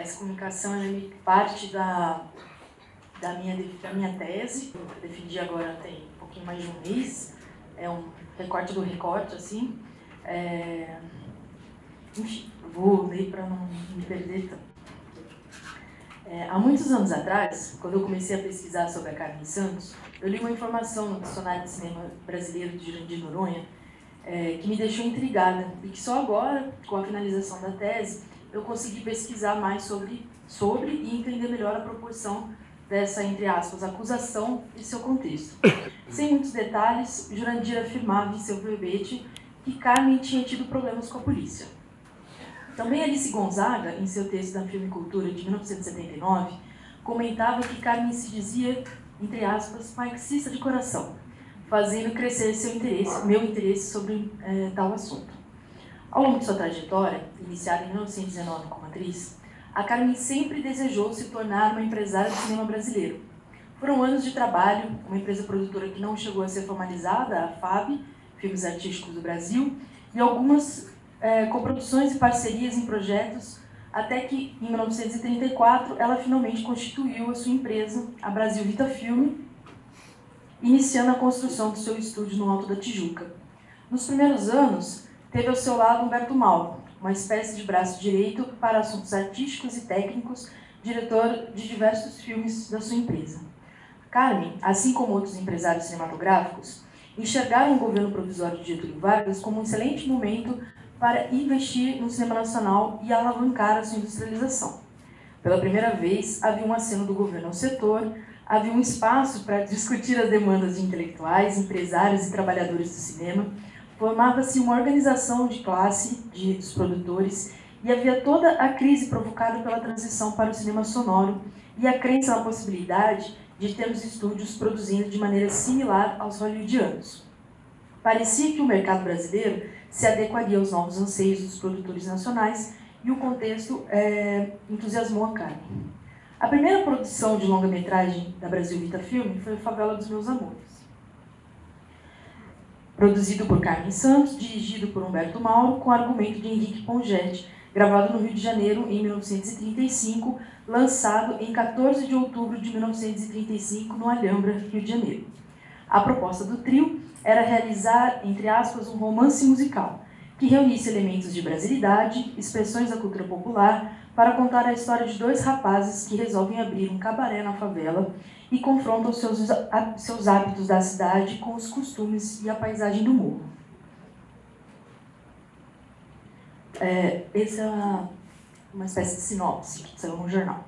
Essa comunicação é parte da minha tese, eu defendi agora tem um pouquinho mais de um mês, é um recorte do recorte, assim. Enfim, vou ler para não me perder tanto. Há muitos anos atrás, quando eu comecei a pesquisar sobre a Carmen Santos, eu li uma informação no Dicionário de Cinema Brasileiro de Jurandir Noronha, que me deixou intrigada, e que só agora, com a finalização da tese, eu consegui pesquisar mais sobre e entender melhor a proporção dessa, entre aspas, acusação e seu contexto. Sem muitos detalhes, Jurandir afirmava em seu verbete que Carmen tinha tido problemas com a polícia. Também Alice Gonzaga, em seu texto da Filmicultura de 1979, comentava que Carmen se dizia, entre aspas, marxista de coração, fazendo crescer meu interesse sobre tal assunto. Ao longo de sua trajetória, iniciada em 1919 como atriz, a Carmen sempre desejou se tornar uma empresária do cinema brasileiro. Foram anos de trabalho, uma empresa produtora que não chegou a ser formalizada, a FAB, Filmes Artísticos do Brasil, e algumas coproduções e parcerias em projetos, até que, em 1934, ela finalmente constituiu a sua empresa, a Brasil Vita Filme, iniciando a construção do seu estúdio no Alto da Tijuca. Nos primeiros anos, teve ao seu lado Humberto Mauro, uma espécie de braço direito para assuntos artísticos e técnicos, diretor de diversos filmes da sua empresa. Carmen, assim como outros empresários cinematográficos, enxergaram o governo provisório de Getúlio Vargas como um excelente momento para investir no cinema nacional e alavancar a sua industrialização. Pela primeira vez, havia um aceno do governo ao setor, havia um espaço para discutir as demandas de intelectuais, empresários e trabalhadores do cinema, formava-se uma organização de classe dos produtores e havia toda a crise provocada pela transição para o cinema sonoro e a crença na possibilidade de termos estúdios produzindo de maneira similar aos hollywoodianos. Parecia que o mercado brasileiro se adequaria aos novos anseios dos produtores nacionais e o contexto entusiasmou a Carmen. A primeira produção de longa-metragem da Brasil Vita Filme foi A Favela dos Meus Amores. Produzido por Carmen Santos, dirigido por Humberto Mauro, com argumento de Henrique Pongetti, gravado no Rio de Janeiro em 1935, lançado em 14 de outubro de 1935 no Alhambra, Rio de Janeiro. A proposta do trio era realizar, entre aspas, um romance musical, que reunisse elementos de brasilidade, expressões da cultura popular, para contar a história de dois rapazes que resolvem abrir um cabaré na favela e confrontam seus hábitos da cidade com os costumes e a paisagem do morro. Essa é uma espécie de sinopse que saiu no jornal.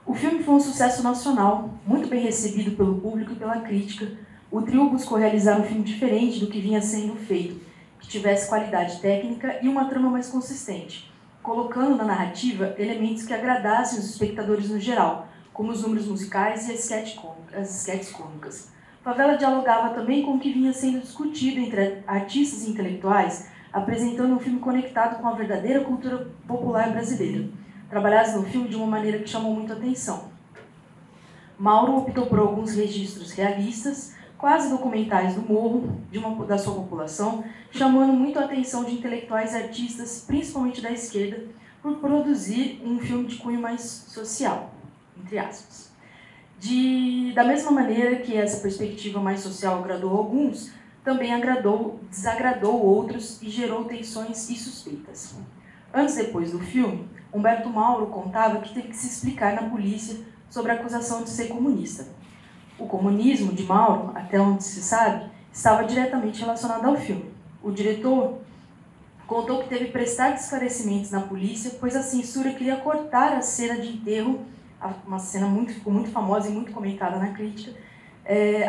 O filme foi um sucesso nacional, muito bem recebido pelo público e pela crítica. O trio buscou realizar um filme diferente do que vinha sendo feito, que tivesse qualidade técnica e uma trama mais consistente, colocando na narrativa elementos que agradassem os espectadores no geral, como os números musicais e as sketches cômicas. Favela dialogava também com o que vinha sendo discutido entre artistas e intelectuais, apresentando um filme conectado com a verdadeira cultura popular brasileira, trabalhados no filme de uma maneira que chamou muito a atenção. Mauro optou por alguns registros realistas, quase documentais do morro, da sua população, chamando muito a atenção de intelectuais e artistas, principalmente da esquerda, por produzir um filme de cunho mais social, entre aspas. Da mesma maneira que essa perspectiva mais social agradou alguns, também desagradou outros e gerou tensões e suspeitas. Antes e depois do filme, Humberto Mauro contava que teve que se explicar na polícia sobre a acusação de ser comunista. O comunismo de Mauro, até onde se sabe, estava diretamente relacionado ao filme. O diretor contou que teve que prestar esclarecimentos na polícia, pois a censura queria cortar a cena de enterro, uma cena ficou muito famosa e muito comentada na crítica,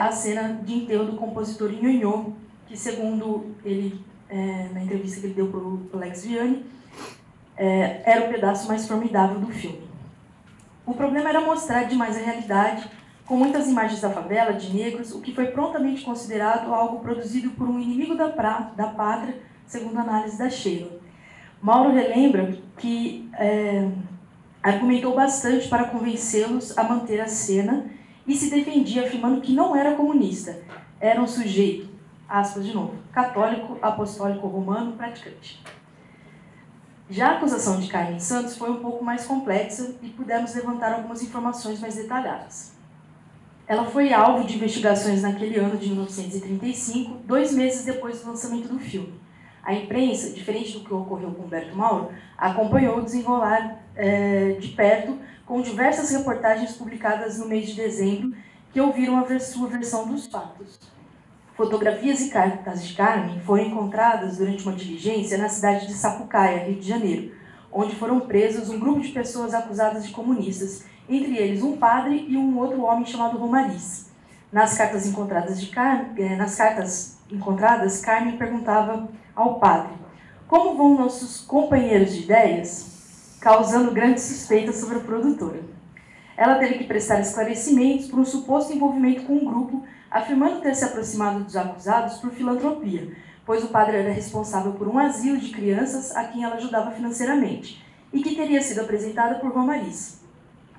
a cena de enterro do compositor Nhonhô, que, segundo ele, na entrevista que ele deu para o Alex Vianney, era o pedaço mais formidável do filme. O problema era mostrar demais a realidade, com muitas imagens da favela, de negros, o que foi prontamente considerado algo produzido por um inimigo da pátria, segundo a análise da Sheila. Mauro relembra que argumentou bastante para convencê-los a manter a cena e se defendia afirmando que não era comunista, era um sujeito, aspas de novo, católico, apostólico romano, praticante. Já a acusação de Carmen Santos foi um pouco mais complexa e pudemos levantar algumas informações mais detalhadas. Ela foi alvo de investigações naquele ano de 1935, 2 meses depois do lançamento do filme. A imprensa, diferente do que ocorreu com Humberto Mauro, acompanhou o desenrolar de perto, com diversas reportagens publicadas no mês de dezembro que ouviram a sua versão dos fatos. Fotografias e cartas de Carmen foram encontradas durante uma diligência na cidade de Sapucaia, Rio de Janeiro, onde foram presos um grupo de pessoas acusadas de comunistas, entre eles um padre e um outro homem chamado Romariz. Nas cartas encontradas, Carmen perguntava ao padre: como vão nossos companheiros de ideias? Causando grandes suspeitas sobre a produtora. Ela teve que prestar esclarecimentos por um suposto envolvimento com um grupo, afirmando ter se aproximado dos acusados por filantropia, pois o padre era responsável por um asilo de crianças a quem ela ajudava financeiramente, e que teria sido apresentada por Romariz.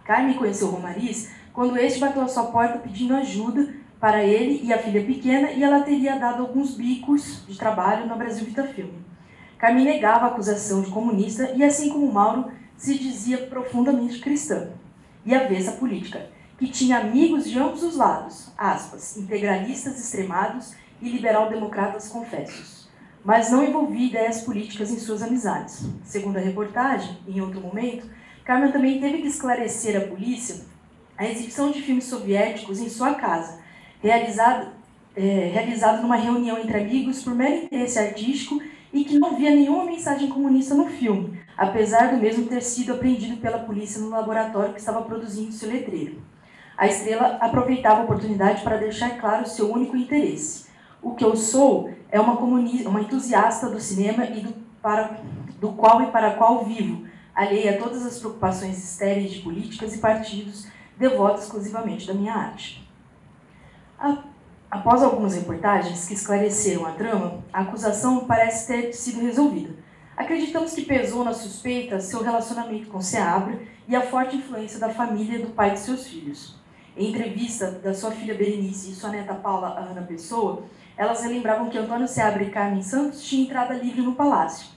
Carmen conheceu Romariz quando este bateu à sua porta pedindo ajuda para ele e a filha pequena, e ela teria dado alguns bicos de trabalho na Brasil Vitafilme. Carmen negava a acusação de comunista e, assim como Mauro, se dizia profundamente cristã e avessa à política, que tinha amigos de ambos os lados, aspas, integralistas extremados e liberal-democratas confessos, mas não envolvia ideias políticas em suas amizades. Segundo a reportagem, em outro momento, Carmen também teve que esclarecer à polícia a exibição de filmes soviéticos em sua casa, realizado numa reunião entre amigos por mero interesse artístico e que não via nenhuma mensagem comunista no filme, apesar do mesmo ter sido apreendido pela polícia no laboratório que estava produzindo seu letreiro. A estrela aproveitava a oportunidade para deixar claro seu único interesse. O que eu sou é uma entusiasta do cinema e do qual e para qual vivo, alheia a todas as preocupações estéreis de políticas e partidos, devota exclusivamente da minha arte. Após algumas reportagens que esclareceram a trama, a acusação parece ter sido resolvida. Acreditamos que pesou na suspeita seu relacionamento com Seabra e a forte influência da família do pai de seus filhos. Em entrevista da sua filha Berenice e sua neta Paula, a Ana Pessoa, elas relembravam que Antônio Seabra e Carmen Santos tinham entrada livre no palácio.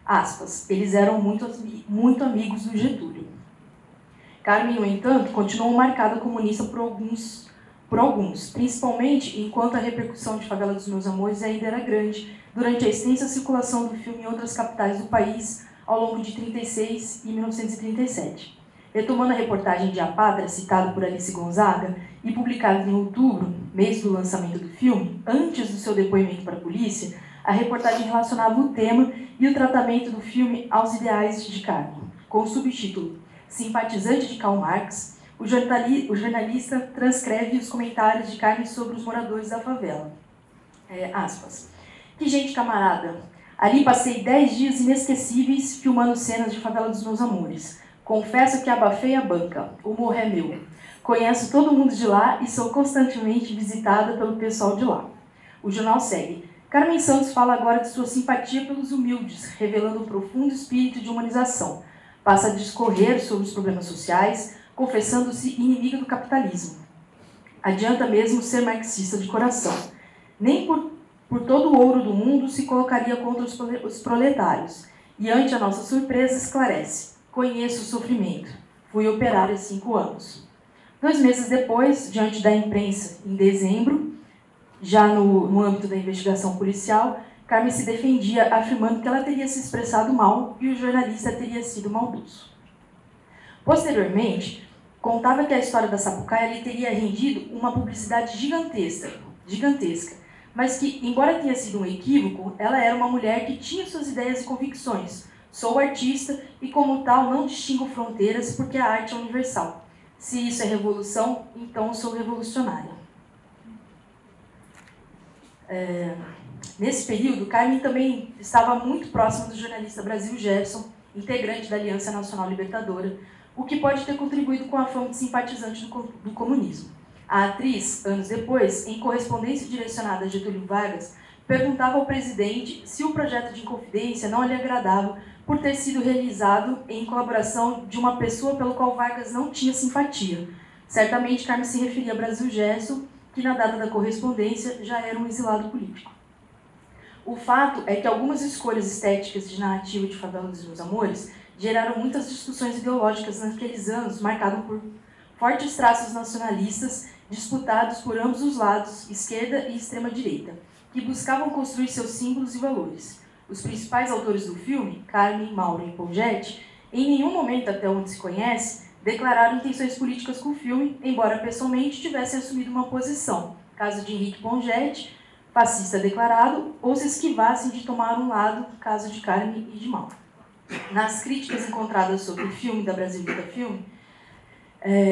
Aspas, eles eram muito amigos do Getúlio. Carmen, no entanto, continuou marcada comunista por alguns, principalmente enquanto a repercussão de Favela dos Meus Amores ainda era grande durante a extensa circulação do filme em outras capitais do país ao longo de 1936 e 1937. Retomando a reportagem de A Pátria, citada por Alice Gonzaga, e publicada em outubro, mês do lançamento do filme, antes do seu depoimento para a polícia, a reportagem relacionava o tema e o tratamento do filme aos ideais de Carmen, com o subtítulo Simpatizante de Karl Marx. O jornalista transcreve os comentários de Carmen sobre os moradores da favela. Aspas. Que gente camarada. Ali passei 10 dias inesquecíveis filmando cenas de Favela dos Meus Amores. Confesso que abafei a banca. O morro é meu. Conheço todo mundo de lá e sou constantemente visitada pelo pessoal de lá. O jornal segue. Carmen Santos fala agora de sua simpatia pelos humildes, revelando um profundo espírito de humanização. Passa a discorrer sobre os problemas sociais, confessando-se inimiga do capitalismo. Adianta mesmo ser marxista de coração. Nem por todo o ouro do mundo se colocaria contra os proletários. E ante a nossa surpresa esclarece. Conheço o sofrimento. Fui operária há 5 anos. 2 meses depois, diante da imprensa, em dezembro, já no âmbito da investigação policial, Carmen se defendia afirmando que ela teria se expressado mal e o jornalista teria sido maldoso. Posteriormente, contava que a história da Sapucaia lhe teria rendido uma publicidade gigantesca, mas que, embora tenha sido um equívoco, ela era uma mulher que tinha suas ideias e convicções. Sou artista e, como tal, não distingo fronteiras porque a arte é universal. Se isso é revolução, então eu sou revolucionária. Nesse período, Carmen também estava muito próxima do jornalista Brasil Gerson, integrante da Aliança Nacional Libertadora, o que pode ter contribuído com a fama de simpatizante do comunismo. A atriz, anos depois, em correspondência direcionada a Getúlio Vargas, perguntava ao presidente se o projeto de Inconfidência não lhe agradava por ter sido realizado em colaboração de uma pessoa pelo qual Vargas não tinha simpatia. Certamente, Carmen se referia a Brasil Gerson, que na data da correspondência já era um exilado político. O fato é que algumas escolhas estéticas de narrativa de Favela dos Meus Amores geraram muitas discussões ideológicas naqueles anos, marcadas por fortes traços nacionalistas disputados por ambos os lados, esquerda e extrema-direita, que buscavam construir seus símbolos e valores. Os principais autores do filme, Carmen, Mauro e Pongetti, em nenhum momento, até onde se conhece, declararam intenções políticas com o filme, embora pessoalmente tivessem assumido uma posição, caso de Henrique Pongetti, fascista declarado, ou se esquivassem de tomar um lado, caso de Carmen e de Mauro. Nas críticas encontradas sobre o filme da Brasilita Filme,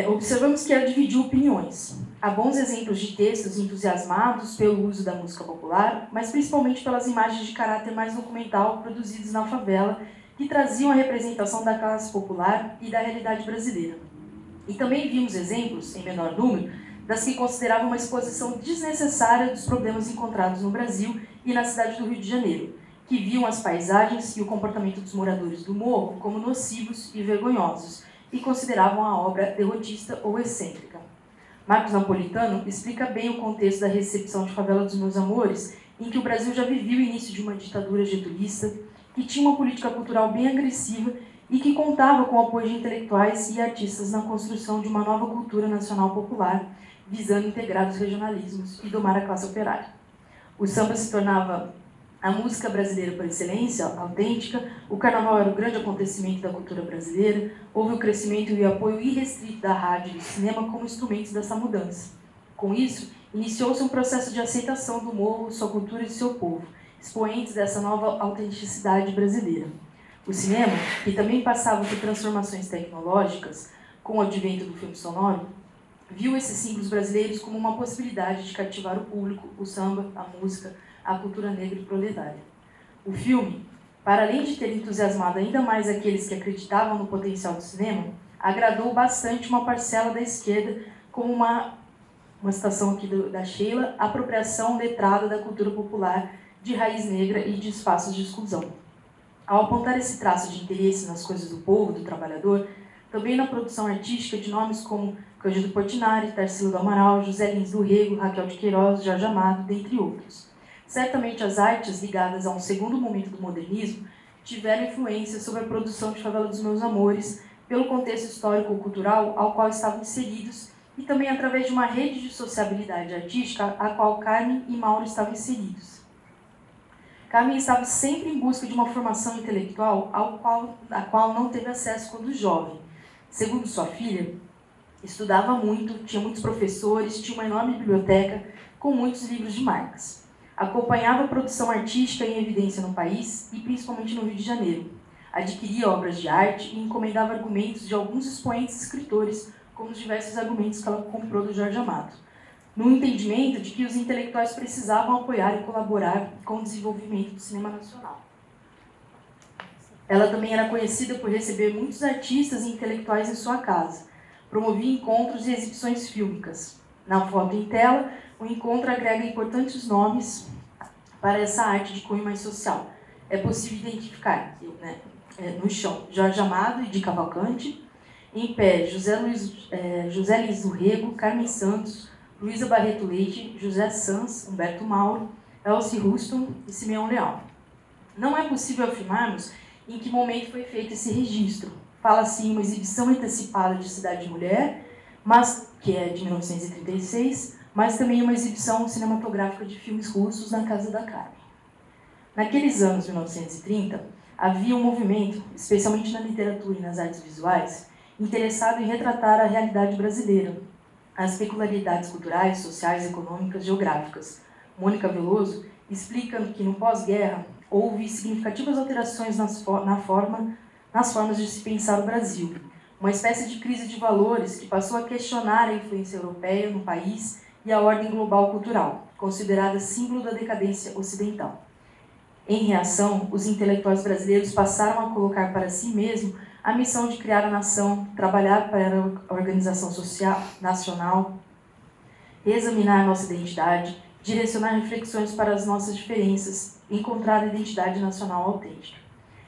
observamos que ela dividiu opiniões. Há bons exemplos de textos entusiasmados pelo uso da música popular, mas principalmente pelas imagens de caráter mais documental produzidas na favela, que traziam a representação da classe popular e da realidade brasileira. E também vimos exemplos, em menor número, das que consideravam uma exposição desnecessária dos problemas encontrados no Brasil e na cidade do Rio de Janeiro, que viam as paisagens e o comportamento dos moradores do morro como nocivos e vergonhosos, e consideravam a obra derrotista ou excêntrica. Marcos Napolitano explica bem o contexto da recepção de Favela dos Meus Amores, em que o Brasil já vivia o início de uma ditadura getulista, que tinha uma política cultural bem agressiva e que contava com o apoio de intelectuais e artistas na construção de uma nova cultura nacional popular, visando integrar os regionalismos e domar a classe operária. O samba se tornava a música brasileira por excelência, autêntica, o carnaval era o grande acontecimento da cultura brasileira, houve o crescimento e o apoio irrestrito da rádio e do cinema como instrumentos dessa mudança. Com isso, iniciou-se um processo de aceitação do morro, sua cultura e seu povo, expoentes dessa nova autenticidade brasileira. O cinema, que também passava por transformações tecnológicas, com o advento do filme sonoro, viu esses símbolos brasileiros como uma possibilidade de cativar o público, o samba, a música, a cultura negra e proletária. O filme, para além de ter entusiasmado ainda mais aqueles que acreditavam no potencial do cinema, agradou bastante uma parcela da esquerda como uma citação aqui da Sheila, apropriação letrada da cultura popular de raiz negra e de espaços de exclusão. Ao apontar esse traço de interesse nas coisas do povo, do trabalhador, também na produção artística de nomes como Cândido Portinari, Tarsila do Amaral, José Lins do Rego, Raquel de Queiroz, Jorge Amado, dentre outros. Certamente as artes ligadas a um segundo momento do modernismo tiveram influência sobre a produção de Favela dos Meus Amores, pelo contexto histórico-cultural ao qual estavam inseridos e também através de uma rede de sociabilidade artística a qual Carmen e Mauro estavam inseridos. Carmen estava sempre em busca de uma formação intelectual a qual não teve acesso quando jovem. Segundo sua filha, estudava muito, tinha muitos professores, tinha uma enorme biblioteca com muitos livros de marcas. Acompanhava a produção artística em evidência no país e principalmente no Rio de Janeiro. Adquiria obras de arte e encomendava argumentos de alguns expoentes escritores, como os diversos argumentos que ela comprou do Jorge Amado, no entendimento de que os intelectuais precisavam apoiar e colaborar com o desenvolvimento do cinema nacional. Ela também era conhecida por receber muitos artistas e intelectuais em sua casa. Promovia encontros e exibições fílmicas. Na foto em tela, o encontro agrega importantes nomes para essa arte de cunho mais social. É possível identificar, no chão, Jorge Amado e de Cavalcante, em pé, José Lins do Rego, Carmen Santos, Luísa Barreto Leite, José Sanz, Humberto Mauro, Elci Ruston e Simeão Leal. Não é possível afirmarmos em que momento foi feito esse registro. Fala-se em uma exibição antecipada de Cidade de Mulher, que é de 1936, mas também uma exibição cinematográfica de filmes russos na Casa da Carmen. Naqueles anos, 1930, havia um movimento, especialmente na literatura e nas artes visuais, interessado em retratar a realidade brasileira, as peculiaridades culturais, sociais, econômicas, geográficas. Mônica Veloso explica que no pós-guerra houve significativas alterações nas formas de se pensar o Brasil, uma espécie de crise de valores que passou a questionar a influência europeia no país e a ordem global cultural, considerada símbolo da decadência ocidental. Em reação, os intelectuais brasileiros passaram a colocar para si mesmos a missão de criar a nação, trabalhar para a organização social nacional, examinar nossa identidade, direcionar reflexões para as nossas diferenças, encontrar a identidade nacional autêntica.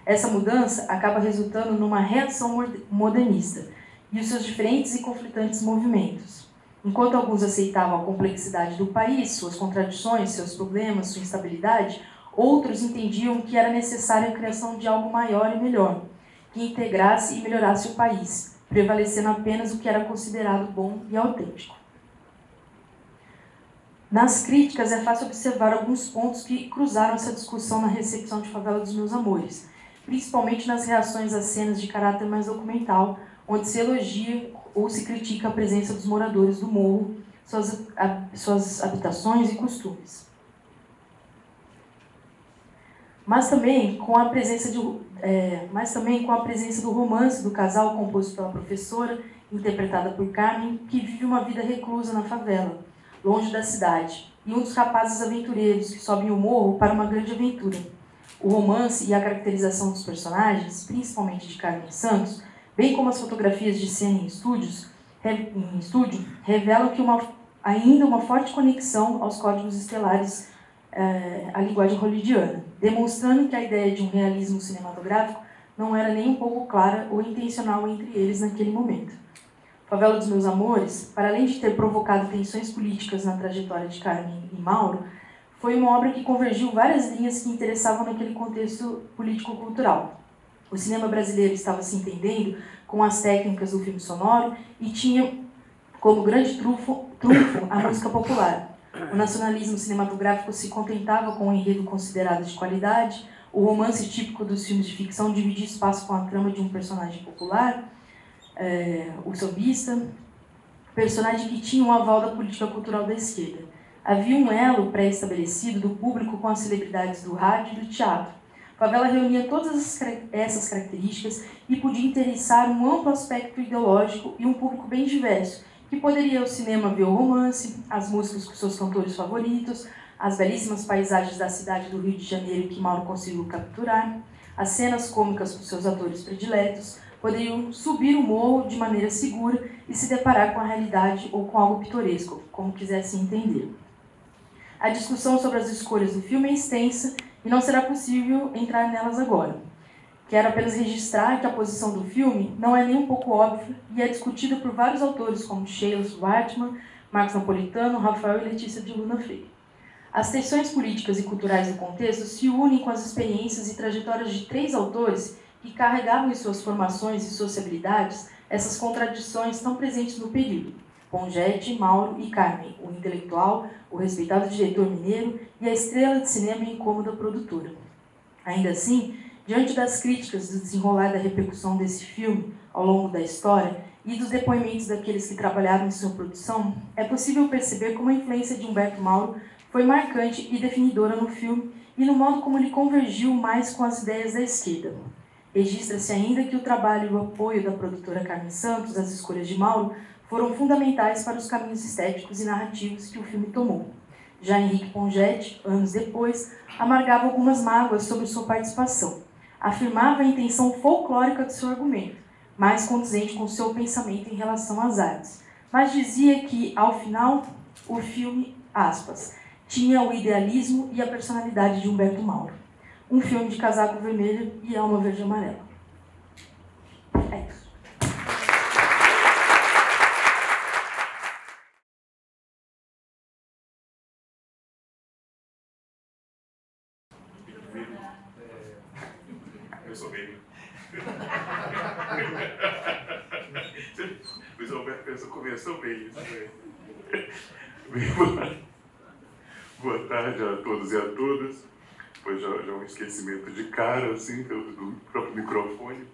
Essa mudança acaba resultando numa reação modernista e os seus diferentes e conflitantes movimentos. Enquanto alguns aceitavam a complexidade do país, suas contradições, seus problemas, sua instabilidade, Outros entendiam que era necessária a criação de algo maior e melhor, que integrasse e melhorasse o país, prevalecendo apenas o que era considerado bom e autêntico. Nas críticas, é fácil observar alguns pontos que cruzaram essa discussão na recepção de Favela dos Meus Amores, principalmente nas reações às cenas de caráter mais documental, onde se elogia ou se critica a presença dos moradores do morro, suas habitações e costumes. Mas também com a presença do romance do casal composto pela professora, interpretada por Carmen, que vive uma vida reclusa na favela, longe da cidade, e um dos rapazes aventureiros que sobem o morro para uma grande aventura. O romance e a caracterização dos personagens, principalmente de Carmen Santos, bem como as fotografias de cena em estúdio, revelam que ainda uma forte conexão aos códigos estelares, à linguagem hollywoodiana, demonstrando que a ideia de um realismo cinematográfico não era nem um pouco clara ou intencional entre eles naquele momento. Favela dos Meus Amores, para além de ter provocado tensões políticas na trajetória de Carmen e Mauro, foi uma obra que convergiu várias linhas que interessavam naquele contexto político-cultural. O cinema brasileiro estava se entendendo com as técnicas do filme sonoro e tinha como grande trunfo a música popular. O nacionalismo cinematográfico se contentava com um enredo considerado de qualidade, o romance típico dos filmes de ficção dividia espaço com a trama de um personagem popular, o sambista, personagem que tinha um aval da política cultural da esquerda. Havia um elo pré-estabelecido do público com as celebridades do rádio e do teatro. Favela reunia todas essas características e podia interessar um amplo aspecto ideológico e um público bem diverso, que poderia ir ao cinema ver o romance, as músicas com seus cantores favoritos, as belíssimas paisagens da cidade do Rio de Janeiro que Mauro conseguiu capturar, as cenas cômicas com seus atores prediletos, poderiam subir o morro de maneira segura e se deparar com a realidade ou com algo pitoresco, como quisessem entender. A discussão sobre as escolhas do filme é extensa e não será possível entrar nelas agora. Quero apenas registrar que a posição do filme não é nem um pouco óbvia e é discutida por vários autores como Sheila Schwartzman, Marcos Napolitano, Rafael e Letícia de Luna Freire. As tensões políticas e culturais do contexto se unem com as experiências e trajetórias de 3 autores que carregavam em suas formações e sociabilidades essas contradições tão presentes no período. Pongette, Mauro e Carmen, o intelectual, o respeitado diretor mineiro e a estrela de cinema e incômoda produtora. Ainda assim, diante das críticas do desenrolar da repercussão desse filme ao longo da história e dos depoimentos daqueles que trabalharam em sua produção, é possível perceber como a influência de Humberto Mauro foi marcante e definidora no filme e no modo como ele convergiu mais com as ideias da esquerda. Registra-se ainda que o trabalho e o apoio da produtora Carmen Santos às escolhas de Mauro foram fundamentais para os caminhos estéticos e narrativos que o filme tomou. Já Henrique Pongette, anos depois, amargava algumas mágoas sobre sua participação. Afirmava a intenção folclórica de seu argumento, mais condizente com seu pensamento em relação às artes, mas dizia que, ao final, o filme, aspas, tinha o idealismo e a personalidade de Humberto Mauro. Um filme de casaco vermelho e alma verde e amarela. É isso. Eu sou bem. Luiz Alberto pensou, começou bem isso. Boa tarde a todos e a todas. Pois já um esquecimento de cara, assim, do próprio microfone.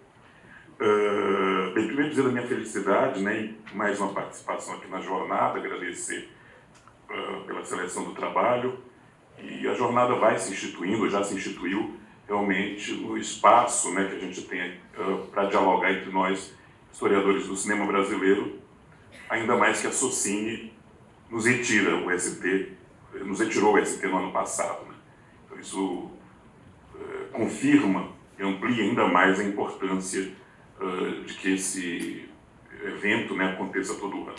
Bem, primeiro dizer a minha felicidade, né, em mais uma participação aqui na jornada, agradecer pela seleção do trabalho. E a jornada vai se instituindo, já se instituiu, realmente no espaço, né, que a gente tem para dialogar entre nós, historiadores do cinema brasileiro, ainda mais que a Socine nos retirou o ST no ano passado. Né? Então isso confirma e amplia ainda mais a importância de que esse evento, né, aconteça todo ano.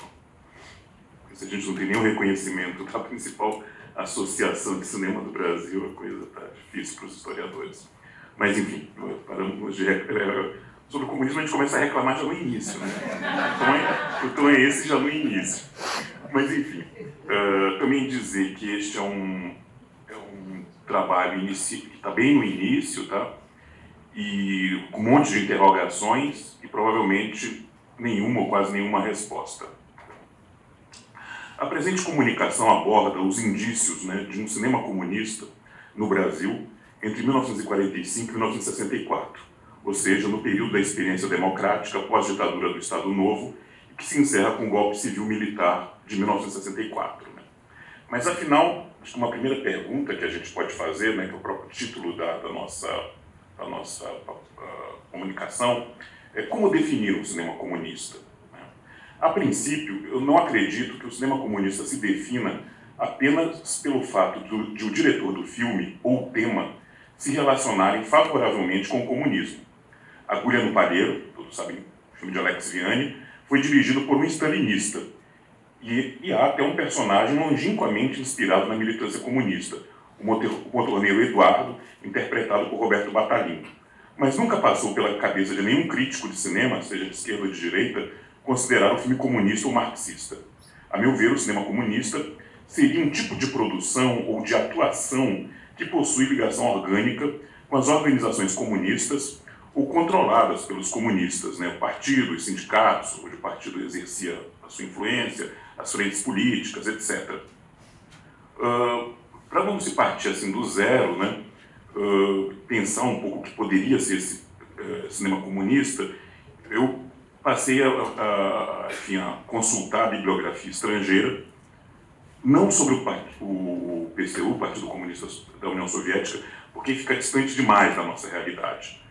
Porque se a gente não tem nenhum reconhecimento da principal associação de cinema do Brasil, a coisa está difícil para os historiadores. Mas, enfim, paramos de sobre o comunismo, a gente começa a reclamar já no início, né? O tom é esse já no início. Mas, enfim, também dizer que este é um trabalho que está bem no início, tá? E com um monte de interrogações e provavelmente nenhuma ou quase nenhuma resposta. A presente comunicação aborda os indícios, né, de um cinema comunista no Brasil entre 1945 e 1964, ou seja, no período da experiência democrática pós-ditadura do Estado Novo, que se encerra com o golpe civil-militar de 1964. Né? Mas, afinal, acho que uma primeira pergunta que a gente pode fazer, né, que é o próprio título da nossa comunicação, é como definir um cinema comunista. Né? A princípio, eu não acredito que o cinema comunista se defina apenas pelo fato de o diretor do filme ou tema se relacionarem favoravelmente com o comunismo. Agulha no Palheiro, todos sabem, o filme de Alex Vianney, foi dirigido por um stalinista. E há até um personagem longínquamente inspirado na militância comunista, o motorneiro Eduardo, interpretado por Roberto Batalino. Mas nunca passou pela cabeça de nenhum crítico de cinema, seja de esquerda ou de direita, considerar o filme comunista ou marxista. A meu ver, o cinema comunista seria um tipo de produção ou de atuação que possui ligação orgânica com as organizações comunistas ou controladas pelos comunistas, né? Partidos, sindicatos, onde o partido exercia a sua influência, as frentes políticas, etc. Para não se partir assim do zero, né? Pensar um pouco o que poderia ser esse cinema comunista, eu passei enfim, a consultar a bibliografia estrangeira, não sobre o PCU, o Partido Comunista da União Soviética, porque fica distante demais da nossa realidade.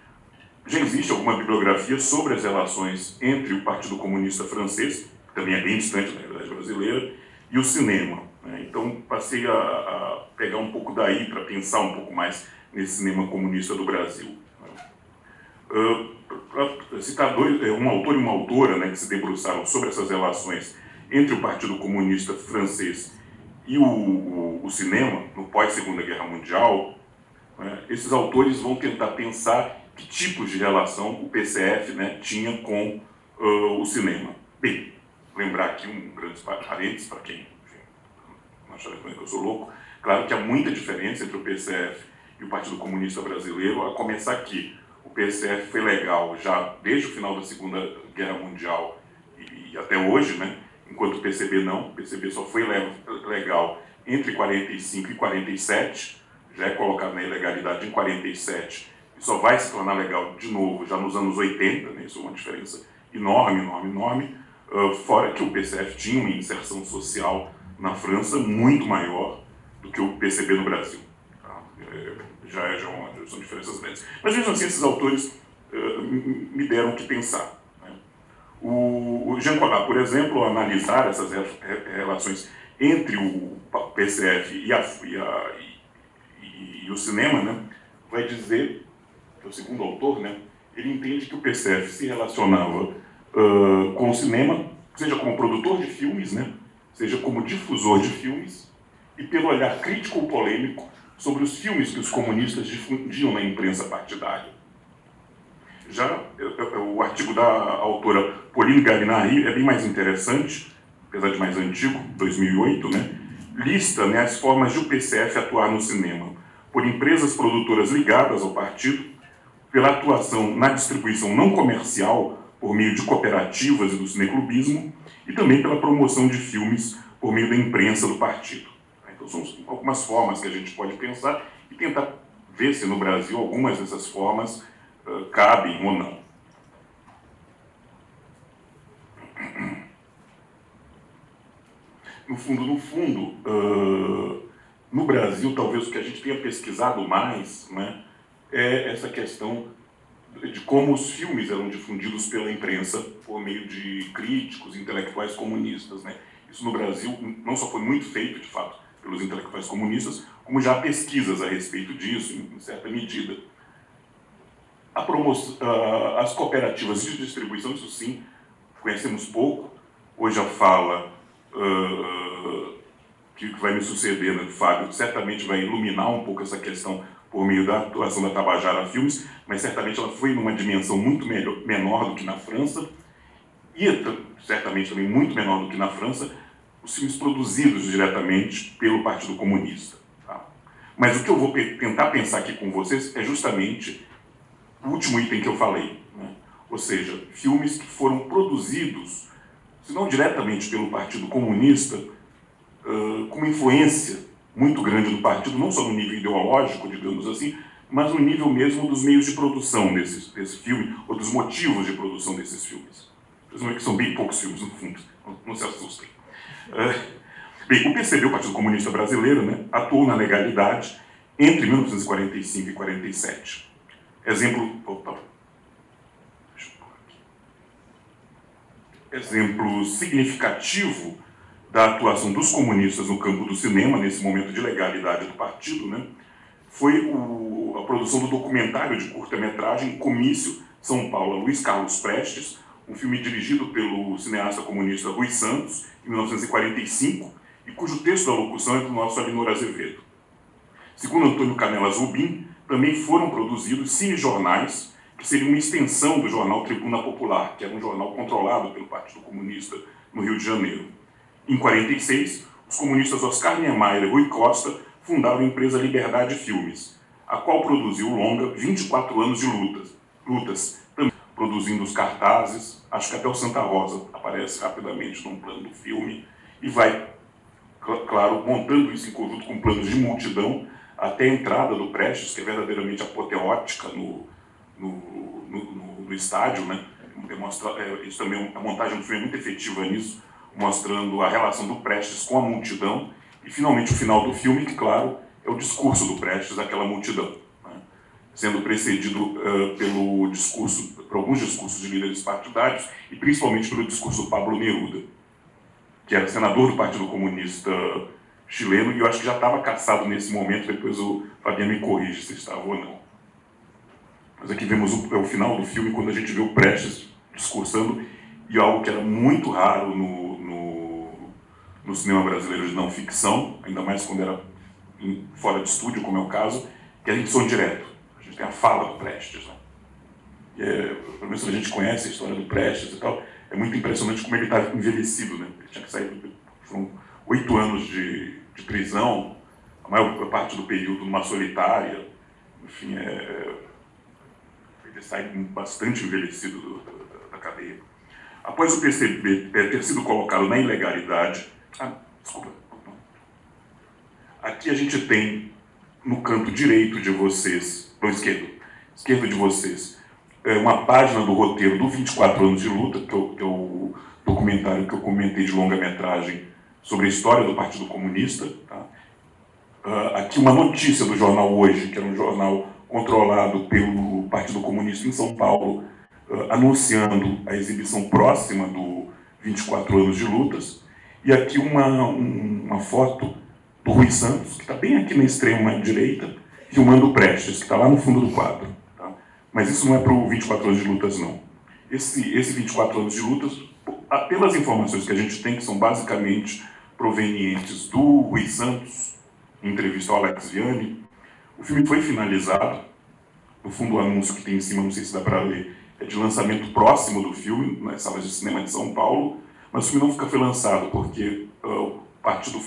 Já existe alguma bibliografia sobre as relações entre o Partido Comunista francês, que também é bem distante da realidade brasileira, e o cinema. Né? Então, passei a pegar um pouco daí para pensar um pouco mais nesse cinema comunista do Brasil. Para citar um autor e uma autora, né, que se debruçaram sobre essas relações entre o Partido Comunista francês e o cinema, no pós-Segunda Guerra Mundial, né, esses autores vão tentar pensar que tipos de relação o PCF, né, tinha com o cinema. Bem, lembrar aqui um grande parênteses, para quem não achar que eu sou louco, claro que há muita diferença entre o PCF e o Partido Comunista Brasileiro, a começar aqui. O PCF foi legal já desde o final da Segunda Guerra Mundial e até hoje, né? Enquanto o PCB não. O PCB só foi legal entre 45 e 47, já é colocado na ilegalidade em 47, e só vai se tornar legal de novo já nos anos 80, né? Isso é uma diferença enorme, enorme, enorme, fora que o PCF tinha uma inserção social na França muito maior do que o PCB no Brasil. Tá? São diferenças grandes. Mas mesmo assim, esses autores me deram o que pensar. Né? O Jean Collin, por exemplo, ao analisar essas relações entre o PCF e o cinema, né, vai dizer, que é o segundo autor, né, ele entende que o PCF se relacionava com o cinema, seja como produtor de filmes, né, seja como difusor de filmes, e pelo olhar crítico ou polêmico sobre os filmes que os comunistas difundiam na imprensa partidária. Já o artigo da autora Pauline Galinari é bem mais interessante, apesar de mais antigo, 2008, né? Lista, né, as formas de o PCF atuar no cinema, por empresas produtoras ligadas ao partido, pela atuação na distribuição não comercial, por meio de cooperativas e do cineclubismo, e também pela promoção de filmes por meio da imprensa do partido. Então, são algumas formas que a gente pode pensar e tentar ver se no Brasil algumas dessas formas cabem ou não. No fundo, no Brasil, talvez o que a gente tenha pesquisado mais, né, é essa questão de como os filmes eram difundidos pela imprensa por meio de críticos, intelectuais comunistas. Né? Isso no Brasil não só foi muito feito, de fato, pelos intelectuais comunistas, como já há pesquisas a respeito disso, em certa medida. As cooperativas de distribuição, isso sim, conhecemos pouco. Hoje a fala que vai me suceder, né, do Fábio, certamente vai iluminar um pouco essa questão por meio da atuação da Tabajara Filmes, mas certamente ela foi numa dimensão muito menor do que na França, e certamente também muito menor do que na França, os filmes produzidos diretamente pelo Partido Comunista. Tá? Mas o que eu vou tentar pensar aqui com vocês é justamente o último item que eu falei, né? Ou seja, filmes que foram produzidos, se não diretamente pelo Partido Comunista, com uma influência muito grande do partido, não só no nível ideológico, digamos assim, mas no nível mesmo dos meios de produção desse filme, ou dos motivos de produção desses filmes. Vocês vão ver que são bem poucos filmes, no fundo, não se assustem. Bem, o PCB, o Partido Comunista Brasileiro, né, atuou na legalidade entre 1945 e 47. Exemplo significativo da atuação dos comunistas no campo do cinema, nesse momento de legalidade do partido, né, foi a produção do documentário de curta-metragem Comício, São Paulo, Luiz Carlos Prestes, um filme dirigido pelo cineasta comunista Rui Santos, em 1945, e cujo texto da locução é do nosso Alinor Azevedo. Segundo Antônio Canelas Rubim, também foram produzidos cinejornais, que seriam uma extensão do jornal Tribuna Popular, que era um jornal controlado pelo Partido Comunista no Rio de Janeiro. Em 1946, os comunistas Oscar Niemeyer e Rui Costa fundaram a empresa Liberdade Filmes, a qual produziu o longa 24 anos de lutas, também produzindo os cartazes. Acho que até o Santa Rosa aparece rapidamente num plano do filme, e vai, claro, montando isso em conjunto com planos de multidão, até a entrada do Prestes, que é verdadeiramente apoteótica no estádio, né? Isso também, a montagem do filme é muito efetiva nisso, mostrando a relação do Prestes com a multidão, e finalmente o final do filme, que, claro, é o discurso do Prestes àquela multidão, né? Sendo precedido por alguns discursos de líderes partidários, e principalmente pelo discurso do Pablo Neruda, que era senador do Partido Comunista chileno, e eu acho que já estava caçado nesse momento, depois o Fabiano me corrige se estava ou não. Mas aqui vemos o final do filme, quando a gente vê o Prestes discursando, e algo que era muito raro no cinema brasileiro de não ficção, ainda mais quando era fora de estúdio, como é o caso, que é a edição direta. A gente tem a fala do Prestes, né? Pelo menos a gente conhece a história do Prestes e tal, é muito impressionante como ele está envelhecido, né? Ele tinha que sair, foram 8 anos de prisão, a maior parte do período numa solitária, enfim, ele sai bastante envelhecido da cadeia. Após o PCB ter sido colocado na ilegalidade, aqui a gente tem no canto direito de vocês, no esquerdo de vocês, uma página do roteiro do 24 anos de luta, que é o documentário que eu comentei de longa-metragem sobre a história do Partido Comunista. Tá? Aqui uma notícia do jornal Hoje, que era um jornal controlado pelo Partido Comunista em São Paulo, anunciando a exibição próxima do 24 anos de lutas. E aqui uma foto do Rui Santos, que está bem aqui na extrema direita, filmando o Prestes, que está lá no fundo do quadro. Tá? Mas isso não é para o 24 anos de lutas, não. Esse 24 anos de lutas, pelas informações que a gente tem, que são basicamente provenientes do Rui Santos, em entrevista ao Alex Vianney, o filme foi finalizado. No fundo, o anúncio que tem em cima, não sei se dá para ler, é de lançamento próximo do filme, nas salas de cinema de São Paulo, mas o filme nunca foi lançado, porque o partido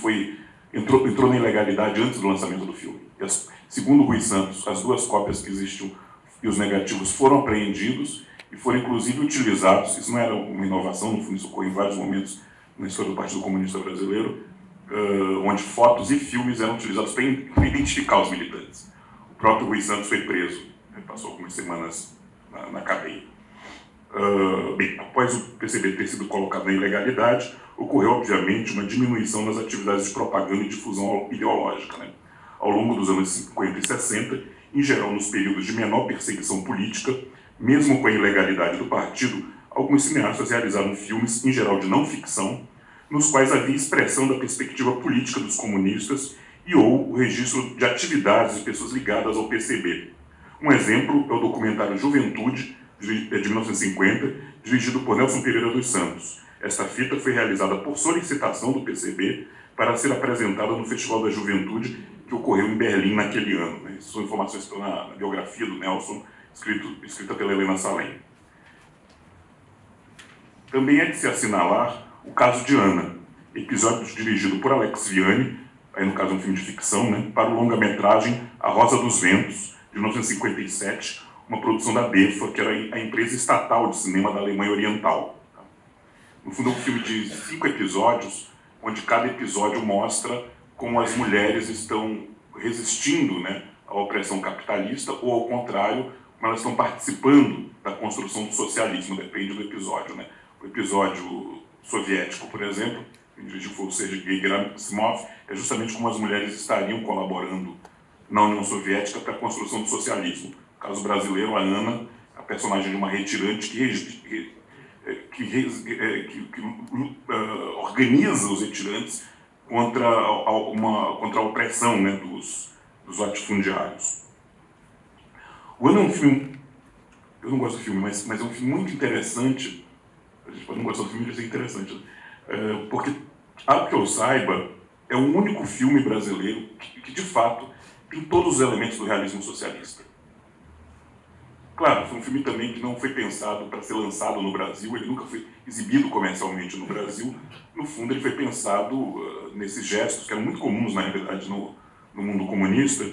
entrou na ilegalidade antes do lançamento do filme. Segundo o Rui Santos, as 2 cópias que existiam e os negativos foram apreendidos e foram inclusive utilizados. Isso não era uma inovação, no fundo isso ocorreu em vários momentos na história do Partido Comunista Brasileiro, onde fotos e filmes eram utilizados para identificar os militantes. O próprio Rui Santos foi preso, passou algumas semanas na cadeia. Bem, após o PCB ter sido colocado na ilegalidade, ocorreu, obviamente, uma diminuição nas atividades de propaganda e difusão ideológica, né? Ao longo dos anos 50 e 60, em geral nos períodos de menor perseguição política, mesmo com a ilegalidade do partido, alguns cineastas realizaram filmes, em geral de não ficção, nos quais havia expressão da perspectiva política dos comunistas e ou o registro de atividades de pessoas ligadas ao PCB. Um exemplo é o documentário Juventude, de 1950, dirigido por Nelson Pereira dos Santos. Esta fita foi realizada por solicitação do PCB para ser apresentada no Festival da Juventude, que ocorreu em Berlim naquele ano. Essas são informações que estão na biografia do Nelson, escrita pela Helena Salem. Também é de se assinalar o caso de Ana, episódio dirigido por Alex Vianney, aí no caso é um filme de ficção, né, para o longa-metragem A Rosa dos Ventos, de 1957, uma produção da DEFA, que era a empresa estatal de cinema da Alemanha Oriental. No fundo é um filme de 5 episódios, onde cada episódio mostra como as mulheres estão resistindo, né, à opressão capitalista, ou ao contrário, como elas estão participando da construção do socialismo, depende do episódio, né. O episódio soviético, por exemplo, que dirigiu foi o Sergei Gerasimov, é justamente como as mulheres estariam colaborando na União Soviética para a construção do socialismo. No caso brasileiro, a Ana, a personagem de uma retirante que organiza os retirantes contra a opressão, né, dos latifundiários. O Ana é um filme, eu não gosto do filme, mas é um filme muito interessante. A gente pode não gostar do filme, mas é interessante, porque, algo que eu saiba, é o único filme brasileiro que de fato tem todos os elementos do realismo socialista. Claro, foi um filme também que não foi pensado para ser lançado no Brasil, ele nunca foi exibido comercialmente no Brasil. No fundo, ele foi pensado nesses gestos que eram muito comuns, na realidade, no mundo comunista,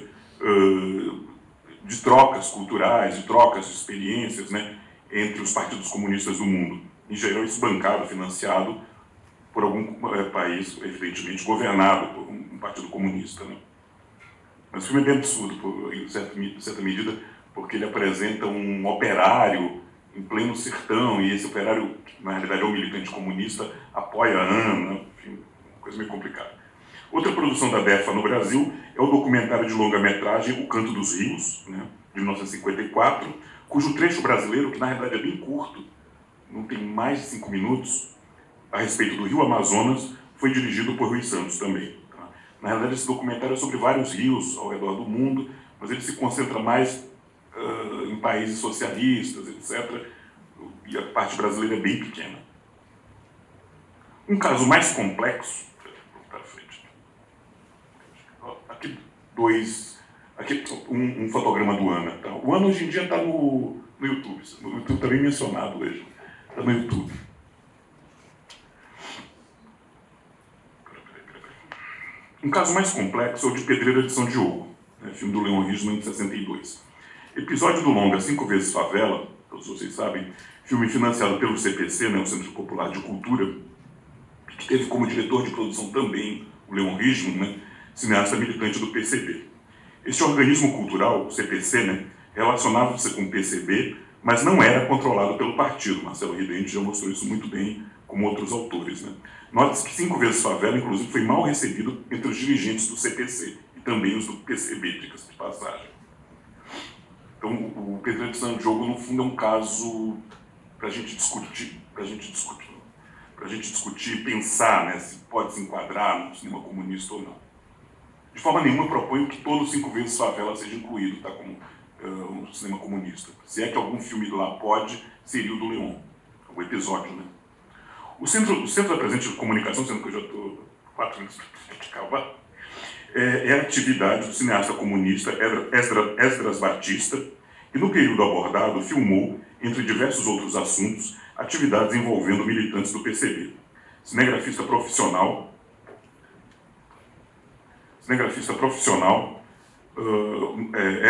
de trocas culturais, de trocas de experiências, né, entre os partidos comunistas do mundo. Em geral, isso bancado, financiado por algum país, evidentemente, governado por um partido comunista, né. Mas o filme é bem absurdo, em certa medida, porque ele apresenta um operário em pleno sertão, e esse operário, na realidade, é um militante comunista, apoia a Ana, enfim, uma coisa meio complicada. Outra produção da DEFA no Brasil é o documentário de longa-metragem O Canto dos Rios, né, de 1954, cujo trecho brasileiro, que na realidade é bem curto, não tem mais de 5 minutos, a respeito do Rio Amazonas, foi dirigido por Rui Santos também. Tá? Na realidade, esse documentário é sobre vários rios ao redor do mundo, mas ele se concentra mais em países socialistas, etc. E a parte brasileira é bem pequena. Um caso mais complexo, para frente. Aqui um fotograma do Ana. Tá? O Ana hoje em dia está no YouTube. No YouTube está bem mencionado hoje. Está no YouTube. Um caso mais complexo é o de Pedreira de São Diogo, né, filme do Leon Risman, de 62. Episódio do longa 5 vezes Favela, todos vocês sabem, filme financiado pelo CPC, né, o Centro Popular de Cultura, que teve como diretor de produção também o Leon Risman, né, cineasta militante do PCB. Este organismo cultural, o CPC, né, relacionava-se com o PCB, mas não era controlado pelo partido. Marcelo Ridente já mostrou isso muito bem, como outros autores. Né. Note-se que 5 vezes Favela, inclusive, foi mal recebido entre os dirigentes do CPC e também os do PCB, diga-se de passagem. Então, o Pedreira de São Diogo, no fundo, é um caso para a gente discutir, pensar, né, se pode se enquadrar no cinema comunista ou não. De forma nenhuma, eu proponho que todo 5 vezes Favela seja incluído, tá, como um cinema comunista. Se é que algum filme lá pode, seria o do Leon, o episódio, né? O Centro da Presente de Comunicação, sendo que eu já estou 4 minutos para acabar, é a atividade do cineasta comunista Esdras Batista, que no período abordado filmou, entre diversos outros assuntos, atividades envolvendo militantes do PCB. Cinegrafista profissional,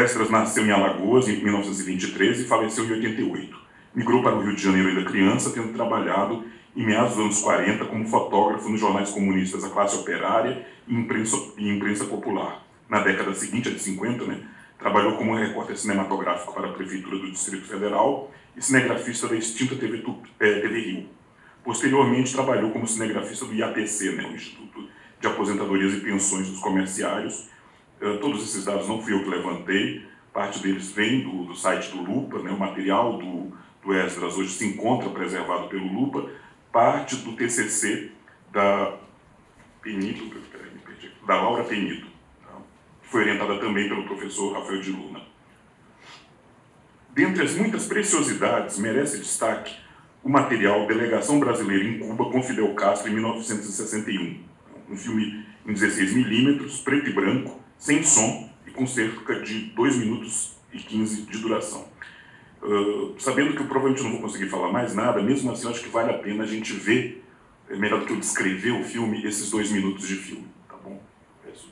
Esdras nasceu em Alagoas em 1923 e faleceu em 88. Migrou para o Rio de Janeiro ainda criança, tendo trabalhado em meados dos anos 40 como fotógrafo nos jornais comunistas A Classe Operária e Imprensa Popular. Na década seguinte, a de 50, né, trabalhou como repórter cinematográfico para a Prefeitura do Distrito Federal e cinegrafista da extinta TV Rio. Posteriormente, trabalhou como cinegrafista do IAPC, né, o Instituto de Aposentadorias e Pensões dos Comerciários. Todos esses dados não fui eu que levantei, parte deles vem do site do Lupa, né, o material do Esdras hoje se encontra preservado pelo Lupa, parte do TCC da Laura Penito, tá? Que foi orientada também pelo professor Rafael de Luna. Dentre as muitas preciosidades, merece destaque o material Delegação Brasileira em Cuba com Fidel Castro em 1961. Um filme em 16mm, preto e branco, sem som e com cerca de 2 minutos e 15 de duração. Sabendo que eu provavelmente não vou conseguir falar mais nada, mesmo assim eu acho que vale a pena a gente ver, melhor do que eu descrever o filme, esses 2 minutos de filme, tá bom? Peço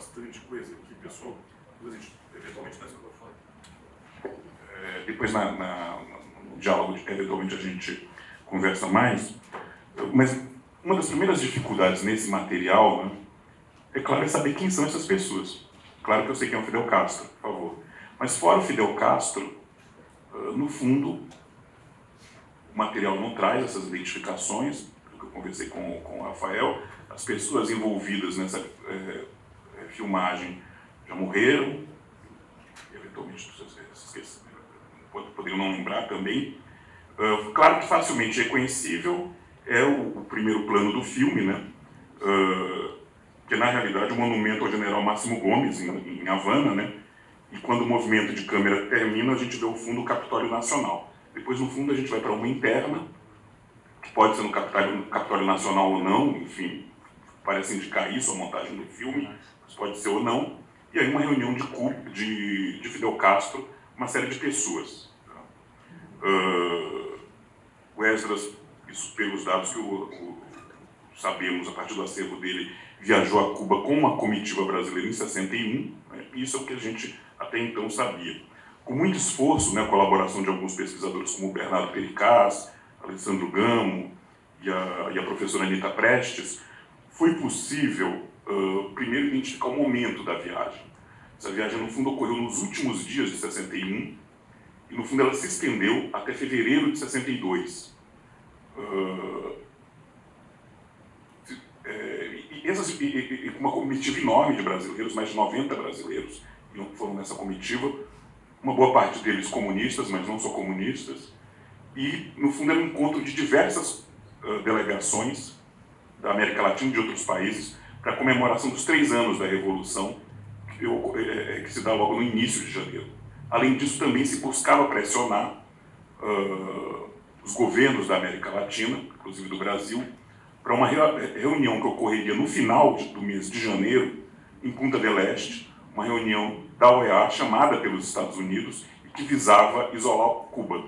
bastante coisa aqui, pessoal. Depois a gente, eventualmente, depois no diálogo, eventualmente, a gente conversa mais. Mas uma das primeiras dificuldades nesse material, né, é claro, é saber quem são essas pessoas. Claro que eu sei quem é o Fidel Castro, por favor. Mas fora o Fidel Castro, no fundo, o material não traz essas identificações, do que eu conversei com o Rafael. As pessoas envolvidas nessa filmagem já morreram, eventualmente poderiam não lembrar também. Claro que facilmente reconhecível é o primeiro plano do filme, né? Que na realidade é um monumento ao general Máximo Gomes, em Havana, né? E quando o movimento de câmera termina, a gente vê o fundo do Capitólio Nacional. Depois, no fundo, a gente vai para uma interna, que pode ser no Capitólio Nacional ou não, enfim, parece indicar isso, a montagem do filme, mas pode ser ou não. E aí uma reunião de Fidel Castro, uma série de pessoas. O Esdras, isso pelos dados que sabemos a partir do acervo dele, viajou a Cuba com uma comitiva brasileira em 61, né? Isso é o que a gente até então sabia. Com muito esforço, né, a colaboração de alguns pesquisadores como Bernardo Pericaz, Alessandro Gamo e a professora Anita Prestes, foi possível primeiro identificar o momento da viagem. Essa viagem, no fundo, ocorreu nos últimos dias de 61 e, no fundo, ela se estendeu até fevereiro de 62. E com uma comitiva enorme de brasileiros, mais de 90 brasileiros foram nessa comitiva, uma boa parte deles comunistas, mas não só comunistas, e, no fundo, era um encontro de diversas delegações da América Latina e de outros países para a comemoração dos 3 anos da Revolução, que se dá logo no início de janeiro. Além disso, também se buscava pressionar os governos da América Latina, inclusive do Brasil, para uma reunião que ocorreria no final do mês de janeiro, em Punta del Este, uma reunião da OEA chamada pelos Estados Unidos e que visava isolar Cuba,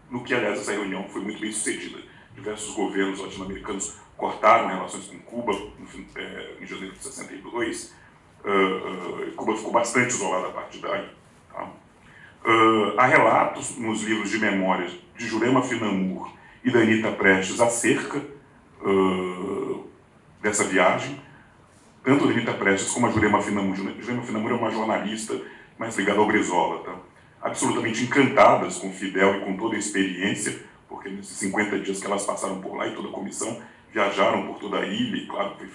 no que, aliás, essa reunião foi muito bem sucedida. Diversos governos latino-americanos cortaram relações com Cuba em janeiro de 62. Cuba ficou bastante isolada a partir daí. Tá? Há relatos nos livros de memórias de Jurema Finamur e da Anita Prestes acerca dessa viagem, tanto a Anita Prestes como a Jurema Finamur. Jurema Finamur é uma jornalista mais ligada ao Brizola, tá? Absolutamente encantadas com Fidel e com toda a experiência, porque nesses 50 dias que elas passaram por lá e toda a comissão viajaram por toda a ilha, e claro que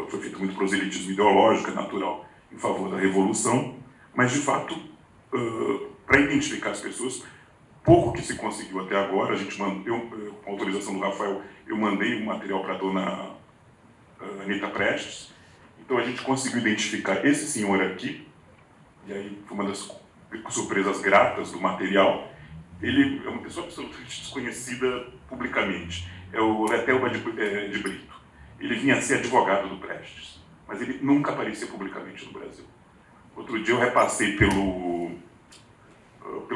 foi feito muito proselitismo ideológico, é natural, em favor da Revolução, mas de fato, para identificar as pessoas, pouco que se conseguiu até agora. A gente com autorização do Rafael, eu mandei um material para a dona Anita Prestes, então a gente conseguiu identificar esse senhor aqui, e aí foi uma das surpresas gratas do material. Ele é uma pessoa absolutamente desconhecida publicamente, é o Letelba de Brito. Ele vinha a ser advogado do Prestes, mas ele nunca aparecia publicamente no Brasil. Outro dia eu repassei pelo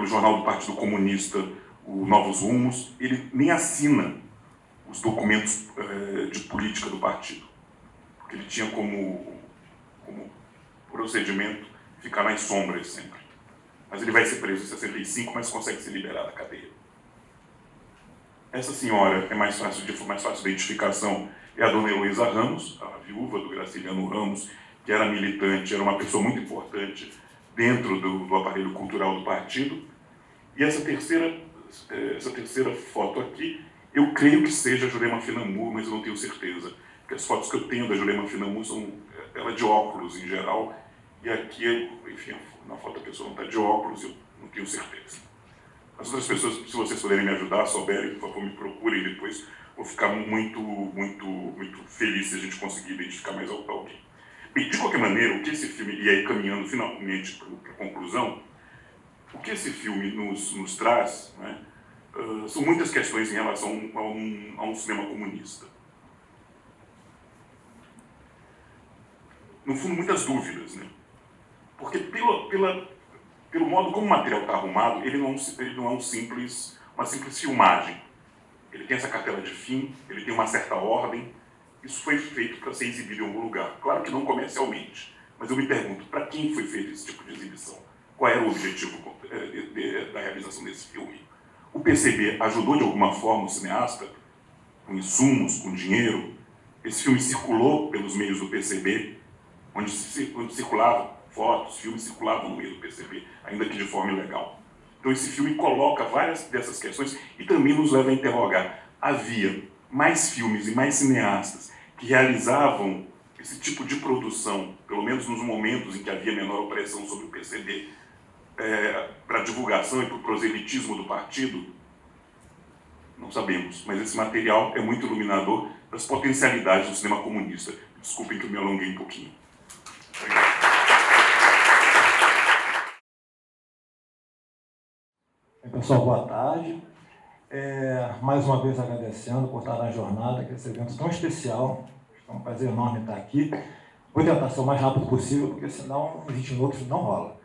jornal do Partido Comunista, o Novos Rumos, ele nem assina os documentos de política do partido, porque ele tinha como procedimento ficar nas sombras sempre. Mas ele vai ser preso em 65, mas consegue ser liberado da cadeia. Essa senhora é mais fácil de identificação, é a dona Heloísa Ramos, a viúva do Graciliano Ramos, que era militante, era uma pessoa muito importante dentro do aparelho cultural do partido. E essa terceira foto aqui, eu creio que seja a Jurema Finamur, mas eu não tenho certeza, porque as fotos que eu tenho da Jurema Finamur são ela de óculos em geral, e aqui, enfim, na foto a pessoa não está de óculos, eu não tenho certeza. As outras pessoas, se vocês puderem me ajudar, souberem, por favor, me procurem depois. Vou ficar muito, muito, muito feliz se a gente conseguir identificar mais alguém. Bem, de qualquer maneira, o que esse filme, e aí caminhando finalmente para a conclusão, o que esse filme nos traz, né, são muitas questões em relação a um cinema comunista. No fundo, muitas dúvidas, né? Porque pelo modo como o material está arrumado, ele não é uma simples filmagem. Ele tem essa cartela de fim, ele tem uma certa ordem. Isso foi feito para ser exibido em algum lugar. Claro que não comercialmente, Mas eu me pergunto, para quem foi feito esse tipo de exibição? Qual era o objetivo da realização desse filme? O PCB ajudou de alguma forma o cineasta? Com insumos, com dinheiro? Esse filme circulou pelos meios do PCB, onde circulavam fotos, filmes circulavam no meio do PCB, ainda que de forma ilegal. Então esse filme coloca várias dessas questões e também nos leva a interrogar. Havia mais filmes e mais cineastas que realizavam esse tipo de produção, pelo menos nos momentos em que havia menor opressão sobre o PCB, para divulgação e para o proselitismo do partido? Não sabemos, mas esse material é muito iluminador das potencialidades do cinema comunista. Desculpem que eu me alonguei um pouquinho. Obrigado. Pessoal, boa tarde. Mais uma vez agradecendo por estar na jornada, que esse evento tão especial. É um prazer enorme estar aqui. Vou tentar ser o mais rápido possível, porque senão em 20 minutos não rola.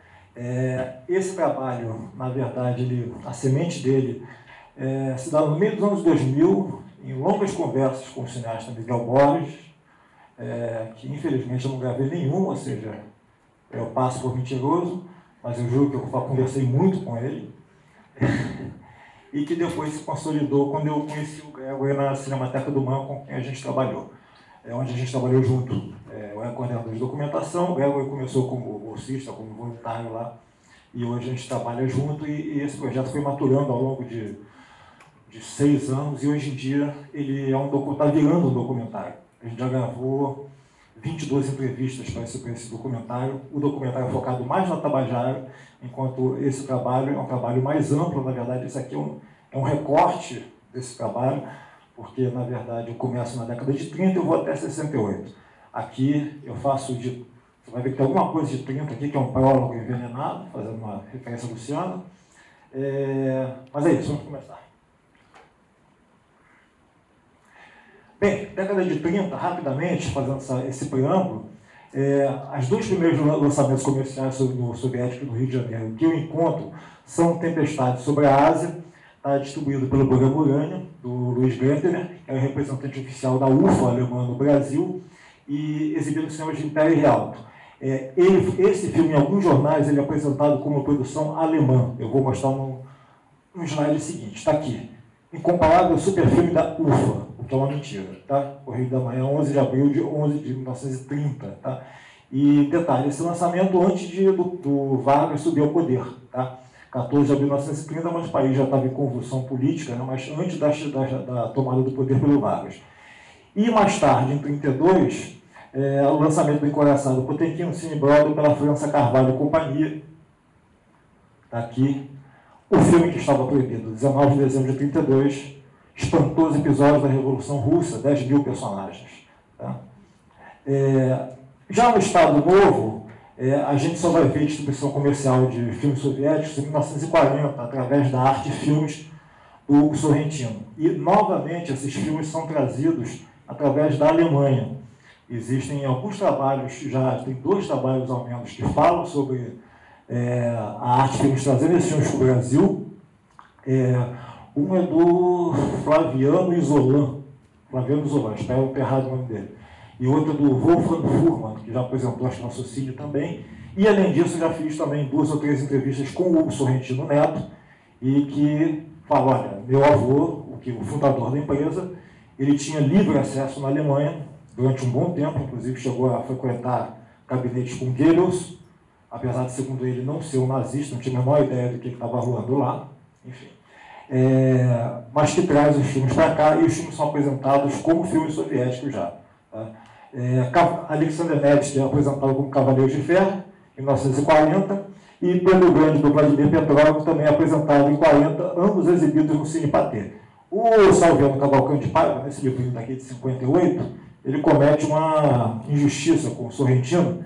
Esse trabalho, na verdade, a semente dele se dá no meio dos anos 2000, em longas conversas com o cineasta Miguel Borges, que infelizmente eu não gravei nenhum, ou seja, eu passo por mentiroso, mas eu juro que eu conversei muito com ele, e que depois se consolidou quando eu conheci o Gregory na Cinemateca do MAN, com quem a gente trabalhou, onde a gente trabalhou junto. Eu era coordenador de documentação, o Gregory começou como bolsista, como voluntário lá, e hoje a gente trabalha junto, e esse projeto foi maturando ao longo de 6 anos, e hoje em dia ele está virando um documentário. A gente já gravou 22 entrevistas para esse documentário. O documentário é focado mais na Tabajara, enquanto esse trabalho é um trabalho mais amplo. Na verdade, esse aqui é um recorte desse trabalho, porque, na verdade, eu começo na década de 30 e eu vou até 68. Aqui eu faço você vai ver que tem alguma coisa de 30 aqui, que é um prólogo envenenado, fazendo uma referência a Luciano. Mas é isso, vamos começar. Bem, década de 30, rapidamente, fazendo esse preâmbulo, os 2 primeiros lançamentos comerciais no soviético do Rio de Janeiro que eu encontro são Tempestade sobre a Ásia, está distribuído pelo programa Urânio, do Luiz Gretner, que é o representante oficial da UFA alemã no Brasil, e exibido no cinema de Império e Rialto. Esse filme, em alguns jornais, ele é apresentado como uma produção alemã. Eu vou mostrar no slide seguinte, está aqui. Incomparável superfilme da UFA, o que é uma mentira, tá? Correio da Manhã, 11 de abril de 1930, tá? E, detalhe, esse lançamento antes do Vargas subir ao poder, tá? 14 de abril de 1930, mas o país já estava em convulsão política, né? Mas antes da tomada do poder pelo Vargas. E mais tarde, em 1932, o lançamento do Encoraçado Potemkin, Cine Broadway, pela França Carvalho e Companhia, está aqui. O filme que estava proibido, 19 de dezembro de 1932, espantoso episódio da Revolução Russa, 10 mil personagens. Tá? Já no Estado Novo, a gente só vai ver distribuição comercial de filmes soviéticos em 1940, através da Arte Filmes do Hugo Sorrentino. E, novamente, esses filmes são trazidos através da Alemanha. Existem alguns trabalhos, tem 2 trabalhos ao menos, que falam sobre a Arte Filmes trazendo esses filmes para o Brasil. Um é do Flaviano Isolan, espero ter errado o nome dele. E outro é do Wolfgang Fuhrmann, que já apresentou acho que no Raciocínio também. E, além disso, já fiz também 2 ou 3 entrevistas com o Hugo Sorrentino Neto, e que fala, olha, meu avô, o fundador da empresa, ele tinha livre acesso na Alemanha durante um bom tempo, inclusive chegou a frequentar gabinetes com Goebbels, apesar de, segundo ele, não ser um nazista, não tinha a menor ideia do que estava rolando lá, enfim. Mas que traz os filmes para cá, e os filmes são apresentados como filmes soviéticos já. Tá? Alexander Nevsky é apresentado como Cavaleiro de Ferro, em 1940, e Pedro Grande, do Vladimir Petrov, também é apresentado em 40, ambos exibidos no Cine Pathé. O Salviano Cavalcante Paiva, nesse livrinho daqui de 58, ele comete uma injustiça com o Sorrentino,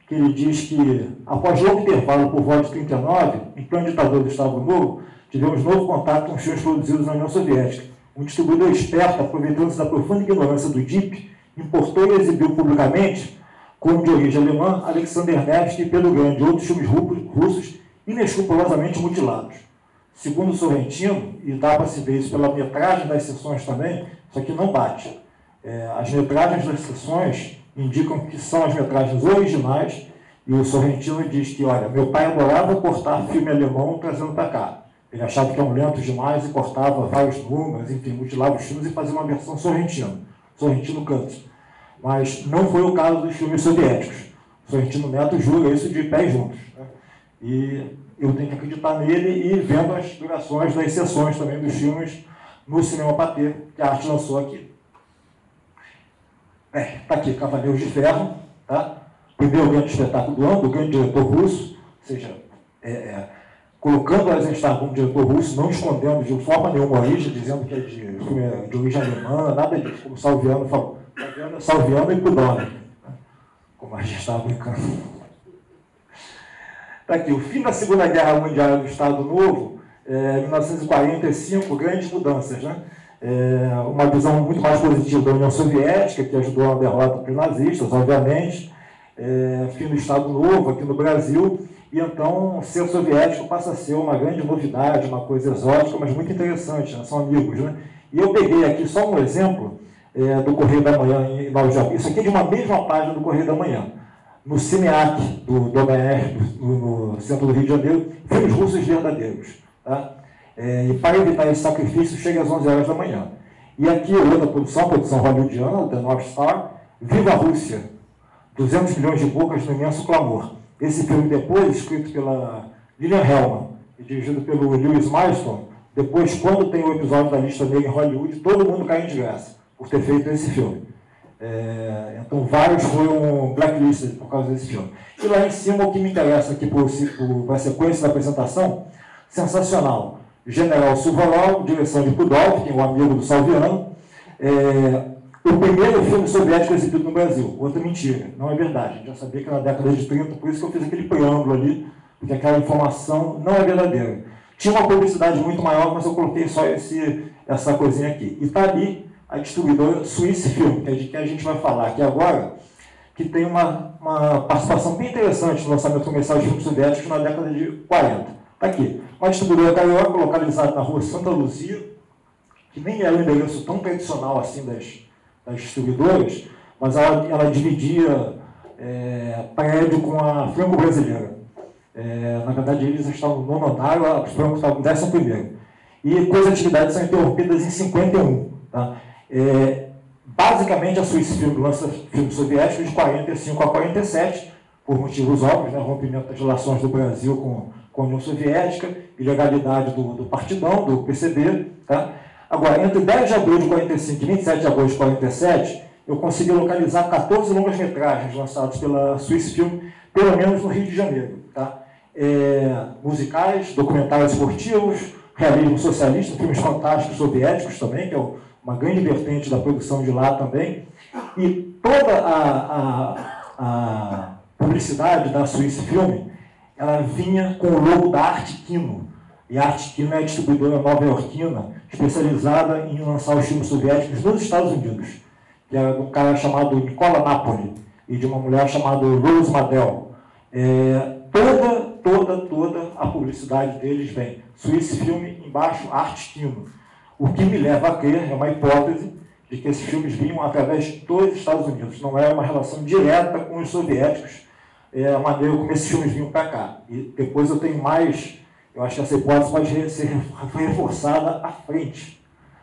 que ele diz que, após longo intervalo por volta de 39, em plano ditador do Estado Novo, tivemos novo contato com os filmes produzidos na União Soviética. Um distribuidor esperto, aproveitando-se da profunda ignorância do DIP, importou e exibiu publicamente, como de origem alemã, Alexander Nevsky e Pedro Grande, outros filmes russos inescrupulosamente mutilados. Segundo Sorrentino, e dá para se ver isso pela metragem das sessões também, isso aqui não bate. As metragens das sessões indicam que são as metragens originais, E o Sorrentino diz que, olha, meu pai adorava cortar filme alemão trazendo para cá. Ele achava que eram lentos demais e cortava vários números, enfim, mutilava os filmes e fazia uma versão Sorrentino Cuts. Mas não foi o caso dos filmes soviéticos. O Sorrentino Neto jura isso de pés juntos, né? E eu tenho que acreditar nele e vendo as durações das sessões também dos filmes no Cinema Pathé, que a Arte lançou aqui. Está aqui, Cavaleiros de Ferro, tá? Primeiro grande espetáculo do ano, do grande diretor russo, ou seja, colocando Eisenstein como diretor russo, não escondendo de forma nenhuma a origem, dizendo que é de origem alemã, nada disso, como Salviano falou. Salviano e Kudornik, né? Como a gente estava brincando. Está aqui, o fim da Segunda Guerra Mundial do Estado Novo, 1945, grandes mudanças, né? Uma visão muito mais positiva da União Soviética, que ajudou na derrota dos nazistas, obviamente, fim do Estado Novo aqui no Brasil, e então ser soviético passa a ser uma grande novidade, uma coisa exótica, mas muito interessante, né? São amigos, né? E eu peguei aqui só um exemplo do Correio da Manhã em Nova York. Isso aqui é de uma mesma página do Correio da Manhã. No Cineac, do OMR, no centro do Rio de Janeiro, filmes russos verdadeiros. Tá? E para evitar esse sacrifício, chega às 11 horas da manhã. E aqui outra produção hollywoodiana, The North Star, Viva a Rússia, 200 milhões de bocas no imenso clamor. Esse filme depois, escrito pela Lillian Hellman e dirigido pelo Lewis Milestone, depois, quando tem o episódio da lista negra em Hollywood, todo mundo cai em desgraça por ter feito esse filme. Então, vários foram blacklisted por causa desse filme. E lá em cima, o que me interessa aqui para a sequência da apresentação, sensacional. General Suvorov, direção de Pudovkin, o amigo do Salviano. O primeiro filme soviético exibido no Brasil. Outra mentira, não é verdade. A gente já sabia que na década de 30, por isso que eu fiz aquele preâmbulo ali, porque aquela informação não é verdadeira. Tinha uma publicidade muito maior, mas eu coloquei só essa coisinha aqui. E está ali a distribuidora Swiss Film, que é de que a gente vai falar aqui agora, que tem uma participação bem interessante no lançamento comercial de filmes soviéticos na década de 40. Está aqui. Uma distribuidora carioca localizada na rua Santa Luzia, que nem era um endereço tão tradicional assim das distribuidoras, mas ela dividia prédio com a Franco-Brasileira. Na verdade, eles estavam no 9º andar, a Franco estava no 11º. E as atividades são interrompidas em 51. Tá? Basicamente, a Swiss Film lança filmes soviéticos de 45 a 47, por motivos óbvios, né? Rompimento das relações do Brasil com a União Soviética, ilegalidade do partidão, do PCB. Tá? Agora, entre 10 de abril de 45 e 27 de agosto de 47, eu consegui localizar 14 longas-metragens lançados pela Swiss Film, pelo menos no Rio de Janeiro. Tá? Musicais, documentários esportivos, realismo socialista, filmes fantásticos soviéticos também, que é uma grande vertente da produção de lá também. E toda a publicidade da Swiss Film, ela vinha com o logo da Arte Kino. E a Arte Kino é a distribuidora nova-iorquina especializada em lançar os filmes soviéticos nos Estados Unidos. Que é de um cara chamado Nicola Napoli e de uma mulher chamada Rose Madel. Toda a publicidade deles vem Swiss Film, embaixo Arte Kino. O que me leva a crer, é uma hipótese, de que esses filmes vinham através dos Estados Unidos. Não é uma relação direta com os soviéticos, a maneira como esses filmes vinham para cá. E depois eu tenho mais, eu acho que essa hipótese pode ser reforçada à frente.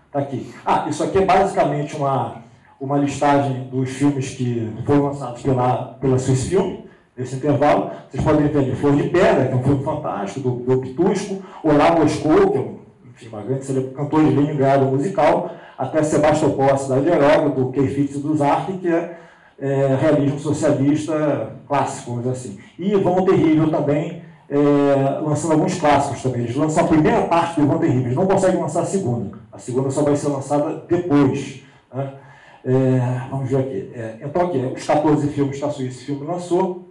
Está aqui. Isso aqui é basicamente uma listagem dos filmes que foram lançados pela Swiss Film, nesse intervalo. Vocês podem ver ali Flor de Pedra, que é um filme fantástico, do Pitusco, Olá Moscou, que é uma grande cantor de Leningrado musical, até Sebastopol, a cidade heróica, do Keifitz e do Zark, que é realismo socialista clássico, vamos dizer assim. E Ivan Terrível também, lançando alguns clássicos também. Eles lançam a primeira parte do Ivan Terrível, eles não conseguem lançar a segunda. A segunda só vai ser lançada depois. Né? Vamos ver aqui. Então, aqui, os 14 filmes que a Swiss Film lançou,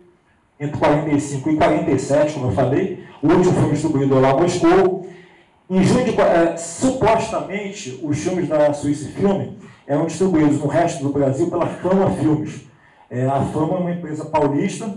entre 45 e 47, como eu falei, o último filme distribuído lá, Moscou. Em junho supostamente, os filmes da Swiss Film eram distribuídos no resto do Brasil pela Fama Filmes. A Fama é uma empresa paulista,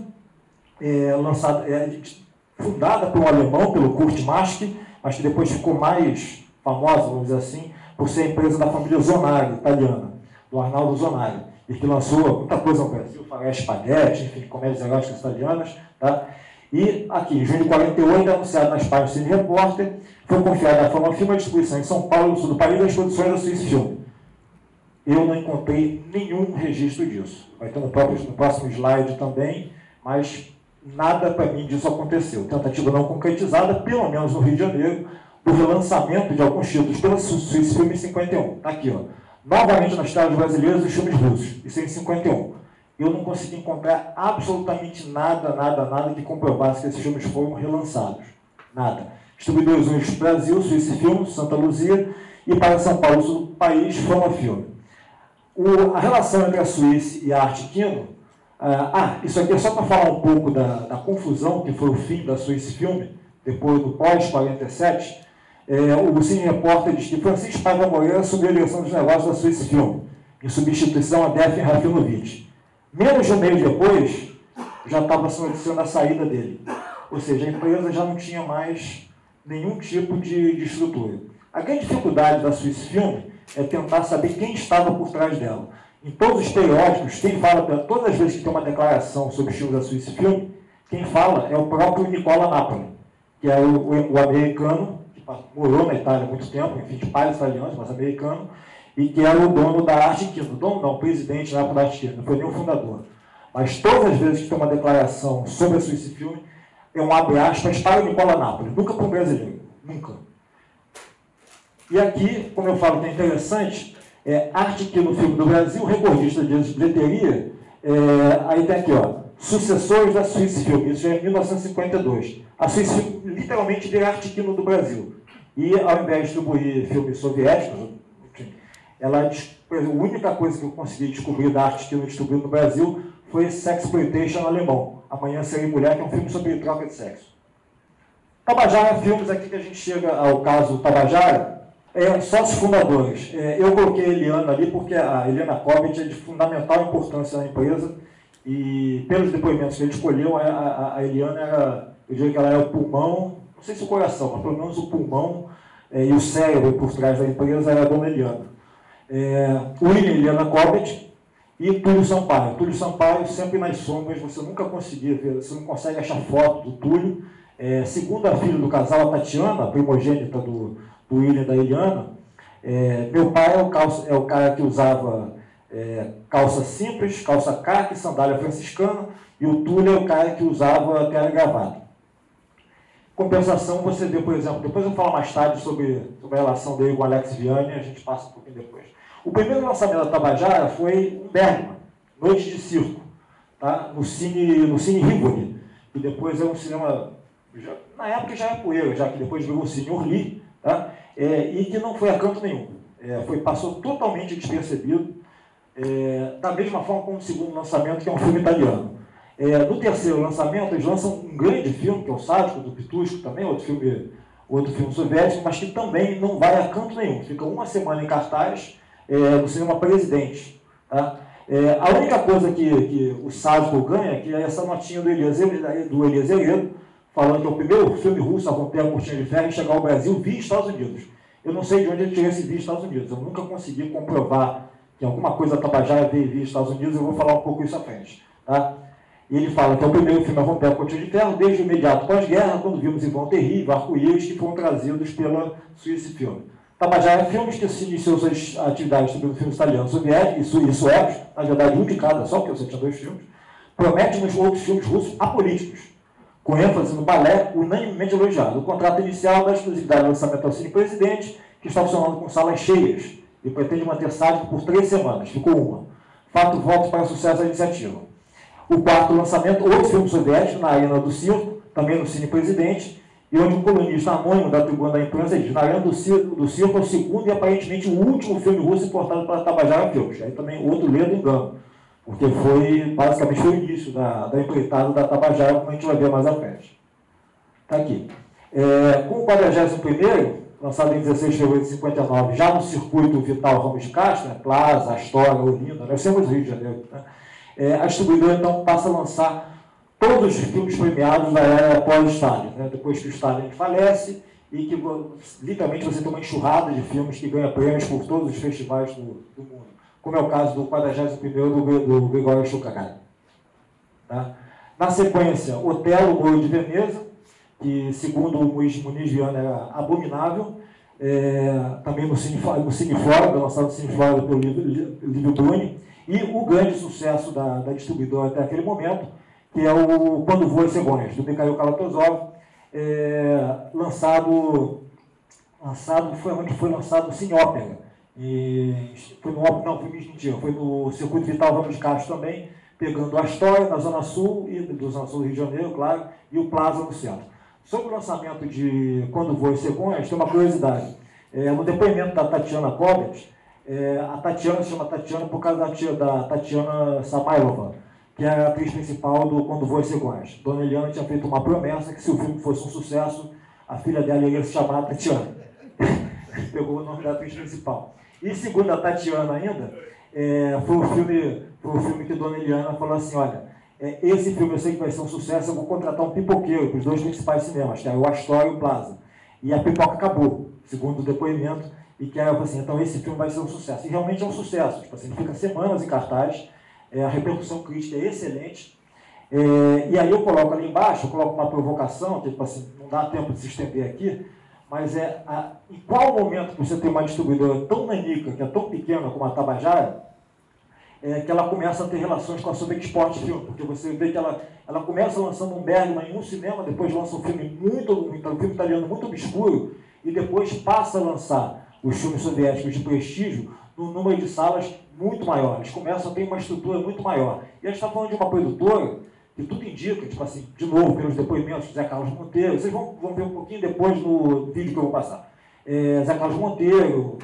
fundada por um alemão, pelo Kurt Maschke, mas que depois ficou mais famosa, vamos dizer assim, por ser a empresa da família Zonari, italiana, do Arnaldo Zonari. e que lançou muita coisa no Brasil, Faroeste Spaghetti, enfim, comédias eróticas italianas, tá? E aqui, em junho de 48, anunciado nas páginas do Cine Repórter, foi confiada à Fama Film a distribuição em São Paulo, no sul do país, das produções da Swiss Film. Eu não encontrei nenhum registro disso. Vai ter no próximo slide também, mas nada para mim disso aconteceu. Tentativa não concretizada, pelo menos no Rio de Janeiro, do relançamento de alguns títulos pela Swiss Film em 51. Está aqui, ó. Novamente nas telas brasileiras os filmes russos, isso é em 51. Eu não consegui encontrar absolutamente nada que comprovasse que esses filmes foram relançados. Nada. Distribuidores únicos Brasil, Swiss Film, Santa Luzia, e para São Paulo, sul do país, Fama Film. A relação entre a Suíça e a Arte Kino, isso aqui é só para falar um pouco da confusão que foi o fim da Swiss Film, depois do pós-47. O Cine Repórter diz que Francisco Paiva Moreira assumiu a direção dos negócios da Swiss Film, em substituição a Defin Rafinovich. Menos de um mês depois, já estava se noticiando a saída dele. Ou seja, a empresa já não tinha mais nenhum tipo de estrutura. A grande dificuldade da Swiss Film é tentar saber quem estava por trás dela. Em todos os periódicos, quem fala, todas as vezes que tem uma declaração sobre os filmes da Swiss Film, quem fala é o próprio Nicola Napoli, que é o americano, que morou na Itália há muito tempo, enfim, de pais italianos, mas americano, e que era o dono da Arte Kino. Dono não, presidente da Arte Kino, não foi nem o fundador. Mas todas as vezes que tem uma declaração sobre a Swiss Film, é um abre aspas para o Nicola Napoli, nunca para um brasileiro, nunca. E aqui, como eu falo que é interessante, Arte Kino Filme do Brasil, recordista de bilheteria, aí tem aqui, ó, sucessores da Swiss Film, isso já é em 1952. A Swiss Film literalmente vira Arte Kino do Brasil. E ao invés de distribuir filmes soviéticos, enfim, a única coisa que eu consegui descobrir da Arte Kino distribuída no Brasil foi Sexploitation alemão, Amanhã Serei Mulher, que é um filme sobre troca de sexo. Tabajara Filmes, aqui que a gente chega ao caso Tabajara, sócios fundadores. Eu coloquei a Eliana ali porque a Eliana Kovic é de fundamental importância na empresa e pelos depoimentos que ele escolheu, a Eliana era, eu diria que ela era o pulmão, não sei se o coração, mas pelo menos o pulmão e o cérebro por trás da empresa era a dona Eliana. William Eliana Kovic e Túlio Sampaio. Túlio Sampaio sempre nas sombras, você nunca conseguia ver, você não consegue achar foto do Túlio. Segunda filha do casal, a Tatiana, a primogênita do William e da Eliana. Meu pai é o cara que usava calça simples, calça caque, sandália franciscana, e o Túlio é o cara que usava terno e gravata. Compensação, você vê, por exemplo, depois eu vou falar mais tarde sobre a relação dele com o Alex Vianney, a gente passa um pouquinho depois. O primeiro lançamento da Tabajara foi um Bergman, Noite de Circo, tá? no Cine Rivoli, que depois é um cinema, na época já era poeira, já que depois virou o Cine Orly, tá? E que não foi a canto nenhum. Passou totalmente despercebido, da mesma forma como o segundo lançamento, que é um filme italiano. No terceiro lançamento, eles lançam um grande filme, que é o Sádico, do Pitusco, também outro filme soviético, mas que também não vai a canto nenhum. Fica uma semana em cartaz no cinema Presidente. Tá? A única coisa que o Sádico ganha é que é essa notinha do Elias Heredo, falando que é o primeiro filme russo a romper a cortina de ferro e chegar ao Brasil via Estados Unidos. Eu não sei de onde ele tirou esse via Estados Unidos. Eu nunca consegui comprovar que alguma coisa da Tabajara veio via Estados Unidos. Eu vou falar um pouco isso à frente. Tá? E ele fala que é o primeiro filme a romper a cortina de ferro desde o imediato pós-guerra, quando vimos Ivan Terrível, Arco-Íris, que foram trazidos pela Swiss Film. Tabajara Filmes, que se iniciou suas atividades sobre filmes italianos, soviéticos e suecos, na verdade um de cada, só porque você tinha 2 filmes, promete nos outros filmes russos apolíticos, com ênfase no balé, unanimemente elogiado. O contrato inicial da exclusividade do lançamento ao Cine Presidente, que está funcionando com salas cheias e pretende manter sádico por 3 semanas, ficou uma. Fato voto para o sucesso da iniciativa. O quarto lançamento, outro filme soviético, na Arena do Circo, também no Cine Presidente, e onde um colunista anônimo da tribuna da imprensa diz: na Arena do Circo é o segundo e aparentemente o último filme russo importado para Tabajara Filmes. Aí também outro ledo engano, porque basicamente foi o início da empreitada da Tabajara, como a gente vai ver mais à frente. Está aqui. Com o 41º, lançado em 16 de fevereiro de 59, já no circuito Vital Ramos de Castro, Plaza, Astoria, Olinda, nós temos o Rio de Janeiro, né? A distribuidora então passa a lançar todos os filmes premiados da era pós-Stalin, né? Depois que o Stalin falece e que literalmente você tem uma enxurrada de filmes que ganha prêmios por todos os festivais do mundo. como é o caso do 41º do Gregório Chocaraj. Tá? Na sequência, Otelo, Moro de Veneza, que, segundo o Muniz Viana, era abominável, também no Cine Flórida, lançado no Cine Flórida pelo Lívio Bruni, e o grande sucesso da distribuidora até aquele momento, que é o Quando Voam as Cegonhas, do Mikhail Kalatozov, lançado foi lançado no Cine Ópera. Foi no Circuito Vital Ramos de Castro também, pegando a Astoria, na Zona Sul, do Rio de Janeiro, claro, e o Plaza no centro. Sobre o lançamento de Quando Voam as Cegonhas, tem uma curiosidade. No depoimento da Tatiana Kovacs, a Tatiana se chama Tatiana por causa da Tatiana Samailova, que é a atriz principal do Quando Voam as Cegonhas. Dona Eliana tinha feito uma promessa que, se o filme fosse um sucesso, a filha dela ia se chamar Tatiana. Pegou o nome da atriz principal. E, segundo a Tatiana ainda, foi o filme que a Dona Eliana falou assim: olha, esse filme eu sei que vai ser um sucesso, eu vou contratar um pipoqueiro para os dois principais cinemas, que é o Astoria e o Plaza. E a pipoca acabou, segundo o depoimento, e que ela falou assim: então esse filme vai ser um sucesso. E realmente é um sucesso, tipo assim, ele fica semanas em cartaz, a repercussão crítica é excelente. E aí eu coloco ali embaixo, eu coloco uma provocação, que tipo assim, não dá tempo de se estender aqui, mas em qual momento que você tem uma distribuidora tão nanica, que é tão pequena como a Tabajara, que ela começa a ter relações com a Sobexport Film, porque você vê que ela começa lançando um Bergman em um cinema, depois lança um filme um filme italiano muito obscuro, e depois passa a lançar os filmes soviéticos de prestígio num número de salas muito maior. Eles começam a ter uma estrutura muito maior. E a gente está falando de uma produtora que tudo indica, tipo assim, de novo, pelos depoimentos de Zé Carlos Monteiro, vocês vão ver um pouquinho depois no vídeo que eu vou passar. Zé Carlos Monteiro,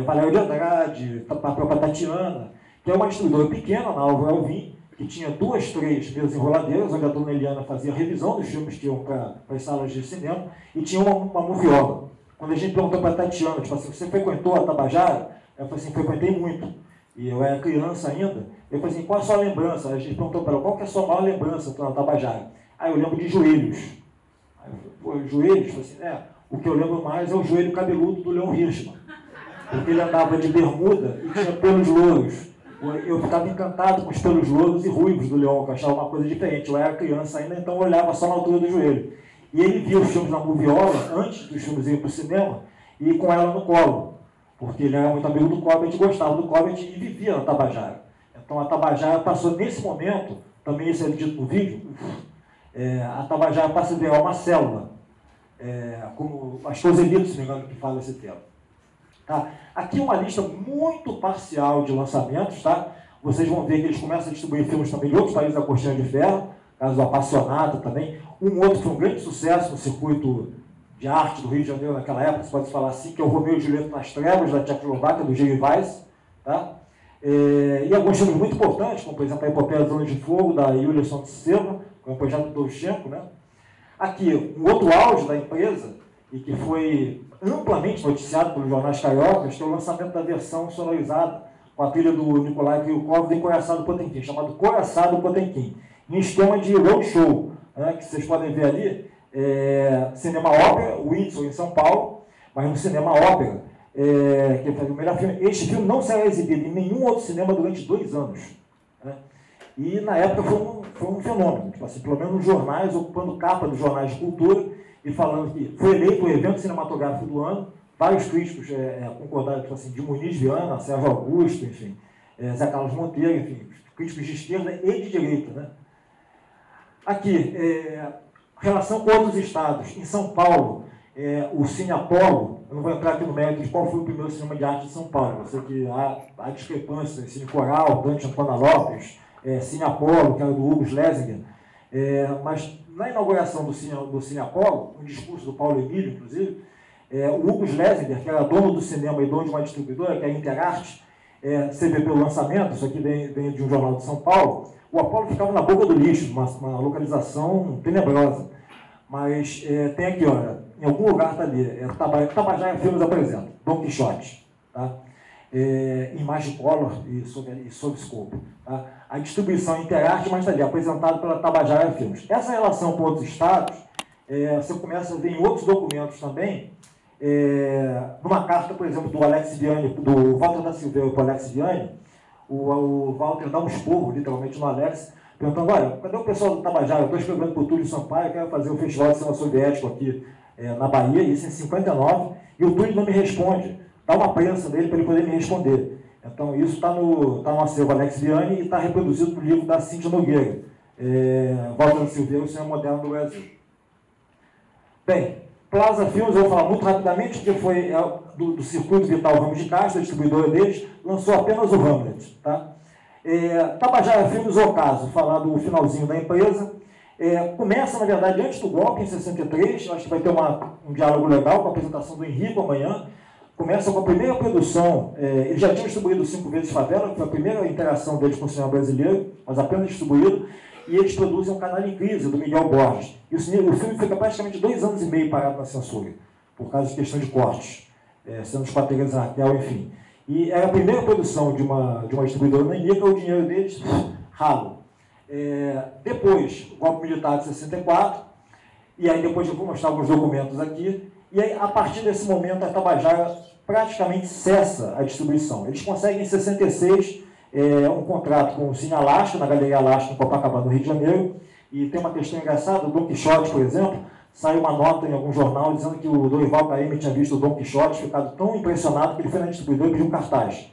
Valério de Andrade, a própria Tatiana, que é uma distribuidora pequena, na Álvaro Alvim, que tinha 2, 3 mesas enroladeiras, onde a Dona Eliana fazia revisão dos filmes que iam para as salas de cinema, e tinha uma moviola. Quando a gente perguntou para a Tatiana, tipo assim, você frequentou a Tabajara? Ela falou assim: frequentei muito. E eu era criança ainda. Eu falei assim: qual a sua lembrança? A gente perguntou para ela: qual que é a sua maior lembrança na Tabajara? Aí eu lembro de joelhos. Aí eu falei: pô, joelhos? Eu falei assim: o que eu lembro mais é o joelho cabeludo do Leon Hirschman. Porque ele andava de bermuda e tinha pelos louros. Eu ficava encantado com os pelos louros e ruivos do Leon, que eu achava uma coisa diferente. Eu era criança ainda, então eu olhava só na altura do joelho. E ele via os filmes na moviola, antes dos filmes irem para o cinema, e com ela no colo. Porque ele era muito amigo do Cobbett, gostava do Cobbett e vivia na Tabajara. Então a Tabajara passou nesse momento, também isso é dito no vídeo, a Tabajara passa a virar uma célula, como as Coselitos, se não me engano, que fala esse termo. Tá? Aqui uma lista muito parcial de lançamentos, tá? Vocês vão ver que eles começam a distribuir filmes também de outros países da Cortina de Ferro, caso do Apaixonado também. Um outro foi um grande sucesso no circuito de arte do Rio de Janeiro naquela época, se pode falar assim, que é o Romeu e Julieta nas Trevas, da Tchecoslováquia, do G. Weiss. Tá? E alguns filmes muito importantes, como por exemplo a Epopeia das Zonas de Fogo, da Yulia Sontseva, com o projeto do Dovchenko. Né? Aqui, um outro auge da empresa, e que foi amplamente noticiado pelos jornais cariocas, que é o lançamento da versão sonorizada com a trilha do Nikolai Kryukov do Encoraçado Potemkin, chamado Coraçado Potemkin, em esquema de roadshow, né, que vocês podem ver ali, Cinema Ópera, Windsor, em São Paulo, mas no Cinema Ópera, que foi o melhor filme. Este filme não será exibido em nenhum outro cinema durante 2 anos. Né? E na época foi um fenômeno, tipo assim, pelo menos nos jornais, ocupando capa dos jornais de cultura, e falando que foi eleito o evento cinematográfico do ano. Vários críticos concordaram, tipo assim, de Muniz Viana, Sérgio Augusto, enfim, Zé Carlos Monteiro, enfim, críticos de esquerda e de direita. Né? Aqui, relação com outros estados. Em São Paulo, o Cine Apolo, eu não vou entrar aqui no mérito de qual foi o primeiro cinema de arte de São Paulo. Eu sei que há discrepância, Cine Coral, Dante Antônia Lopes, Cine Apolo, que era do Hugo Schlesinger, mas na inauguração do Cine Apolo, um discurso do Paulo Emílio, inclusive, o Hugo Schlesinger, que era dono do cinema e dono de uma distribuidora, que é a Interarte, você vê pelo lançamento, isso aqui vem de um jornal de São Paulo, o Apolo ficava na boca do lixo, uma localização tenebrosa. Mas tem aqui, olha, em algum lugar está ali, Tabajara Filmes apresenta, Dom Quixote, tá? Imagicolor e Sobscope. Tá? A distribuição Interarte, mas está ali, apresentado pela Tabajara Filmes. Essa relação com outros estados, você começa a ver em outros documentos também, numa carta, por exemplo, do Alex Vianney, do Walter da Silveira para o Alex Vianney, o Walter dá um esporro, literalmente, no Alex, perguntando, olha, cadê o pessoal do Tabajara? Eu estou escrevendo para o Túlio Sampaio, quero fazer um festival de cinema soviético aqui na Bahia, isso em 59, e o Túlio não me responde. Dá uma prensa dele para ele poder me responder. Então, isso está no acervo Alex Vianney e está reproduzido no livro da Cíntia Nogueira, Walter Silveira, o Cinema Moderno do Brasil. Bem, Plaza Filmes, eu vou falar muito rapidamente, porque foi do Circuito Vital Ramos de Castro, a distribuidora deles, lançou apenas o Hamlet. Tá? Tabajara Filmes, o caso, falar do finalzinho da empresa. Começa, na verdade, antes do golpe, em 63, acho que vai ter um diálogo legal com a apresentação do Henrico amanhã. Começa com a primeira produção, eles já tinham distribuído 5 vezes Favela, que foi a primeira interação deles com o cinema brasileiro, mas apenas distribuído, e eles produzem um Canal em Crise, do Miguel Borges. E o filme fica praticamente 2 anos e meio parado na censura, por causa de questão de cortes, sendo os quadrilhas Raquel, enfim. E era a primeira produção de uma distribuidora na Nica, o dinheiro deles, ralo. Depois, o golpe militar de 64, e aí depois eu vou mostrar alguns documentos aqui, e aí, a partir desse momento, a Tabajara praticamente cessa a distribuição. Eles conseguem, em 66, um contrato com o Cine Alasca, na Galeria Alasca, em Copacabana, no Rio de Janeiro, e tem uma questão engraçada, o Dom Quixote, por exemplo, saiu uma nota em algum jornal dizendo que o Dorival Caymmi tinha visto o Dom Quixote, ficado tão impressionado que ele foi na distribuidora e pediu um cartaz.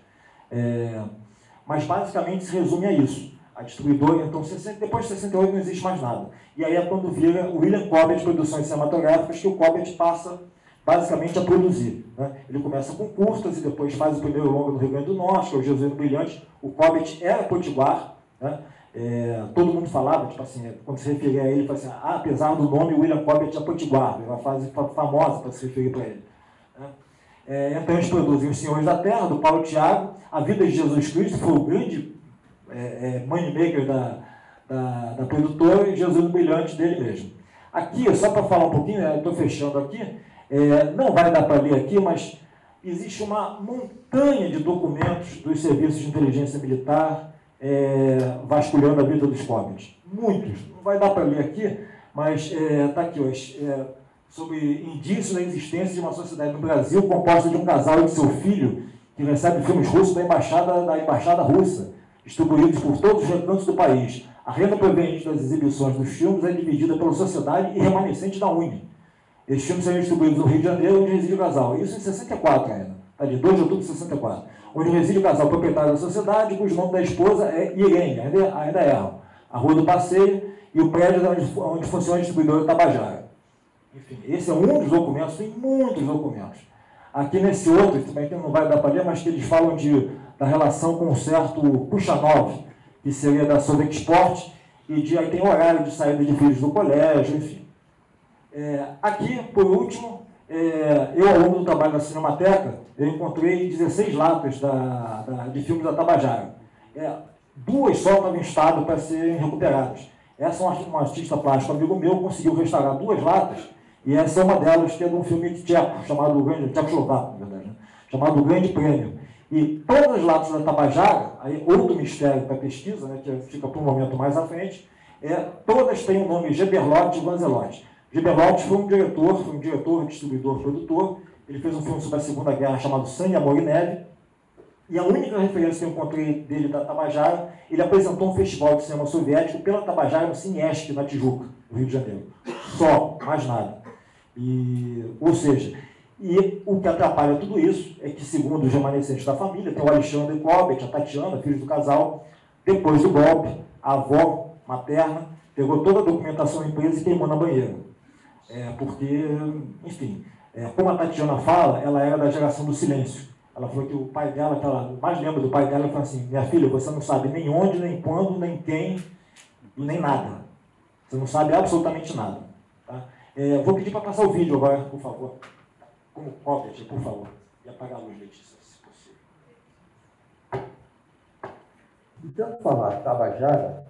Mas, basicamente, se resume a isso. A distribuidora, então, depois de 68 não existe mais nada. E aí é quando vira o William Cobbett Produções Cinematográficas, que o Cobbett passa, basicamente, a produzir. Né? Ele começa com curtas e depois faz o primeiro longa no Rio Grande do Norte, que é o Jesuíno Brilhante. O Cobbett era potiguar, né? Todo mundo falava, tipo assim, quando se referia a ele, fala assim, apesar do nome, William Cobbett é potiguar, é uma frase famosa para se referir para ele. Né? Então eles produzem Os Senhores da Terra, do Paulo Thiago, A Vida de Jesus Cristo, foi o grande moneymaker da produtora, e Jesus Brilhante dele mesmo. Aqui, só para falar um pouquinho, eu estou fechando aqui, não vai dar para ler aqui, mas existe uma montanha de documentos dos serviços de inteligência militar vasculhando a vida dos Cobbett. Muitos. Não vai dar para ler aqui, mas está aqui, sobre indícios da existência de uma sociedade no Brasil composta de um casal e de seu filho que recebe filmes russos da embaixada russa, distribuídos por todos os recantos do país. A renda proveniente das exibições dos filmes é dividida pela sociedade e remanescente da Uni. Esses filmes serão distribuídos no Rio de Janeiro, onde reside o casal. Isso em 64 ainda, tá? De 2 de outubro de 64. Onde reside o casal proprietário da sociedade, cujo nome da esposa é Irene, ainda erram. A Rua do Passeio e o prédio onde funciona a distribuidora Tabajara. Enfim, esse é um dos documentos, tem muitos documentos. Aqui nesse outro, também que não vai dar para ler, mas que eles falam da relação com um certo Puxanov, que seria da Sovexport, e aí tem horário de saída de filhos do colégio, enfim. Aqui, por último, eu, ao longo do trabalho da Cinemateca, eu encontrei 16 latas de filmes da Tabajara. 2 só estavam em estado para serem recuperadas. Essa é um artista plástico amigo meu, conseguiu restaurar 2 latas, e essa é uma delas, que é de um filme tcheco, chamado tchecoslovaco, na verdade, né? Chamado Grande Prêmio. E todas as latas da Tabajara, aí outro mistério para pesquisa, né, que fica para um momento mais à frente, todas têm o nome Geberlotti e Vanzelotti. Geberlotti foi um diretor, distribuidor, produtor. Ele fez um filme sobre a Segunda Guerra chamado Sangue, Amor e Neve. E a única referência que eu encontrei dele da Tabajara, ele apresentou um festival de cinema soviético pela Tabajara no Cineesc, na Tijuca, no Rio de Janeiro. Só, mais nada. Ou seja, e o que atrapalha tudo isso é que, segundo os remanescentes da família, tem o Alexandre Cobbett, a Tatiana, filhos do casal, depois do golpe, a avó materna pegou toda a documentação da empresa e queimou na banheira. Porque, enfim, como a Tatiana fala, ela era da geração do silêncio. Ela falou que o pai dela, que ela mais lembra do pai dela, falou assim, minha filha, você não sabe nem onde, nem quando, nem quem, e nem nada. Você não sabe absolutamente nada. Tá? Vou pedir para passar o vídeo agora, por favor. Como Cobbett, por favor. E apagar a luz, Letícia, se possível. Então, falar Tabajara,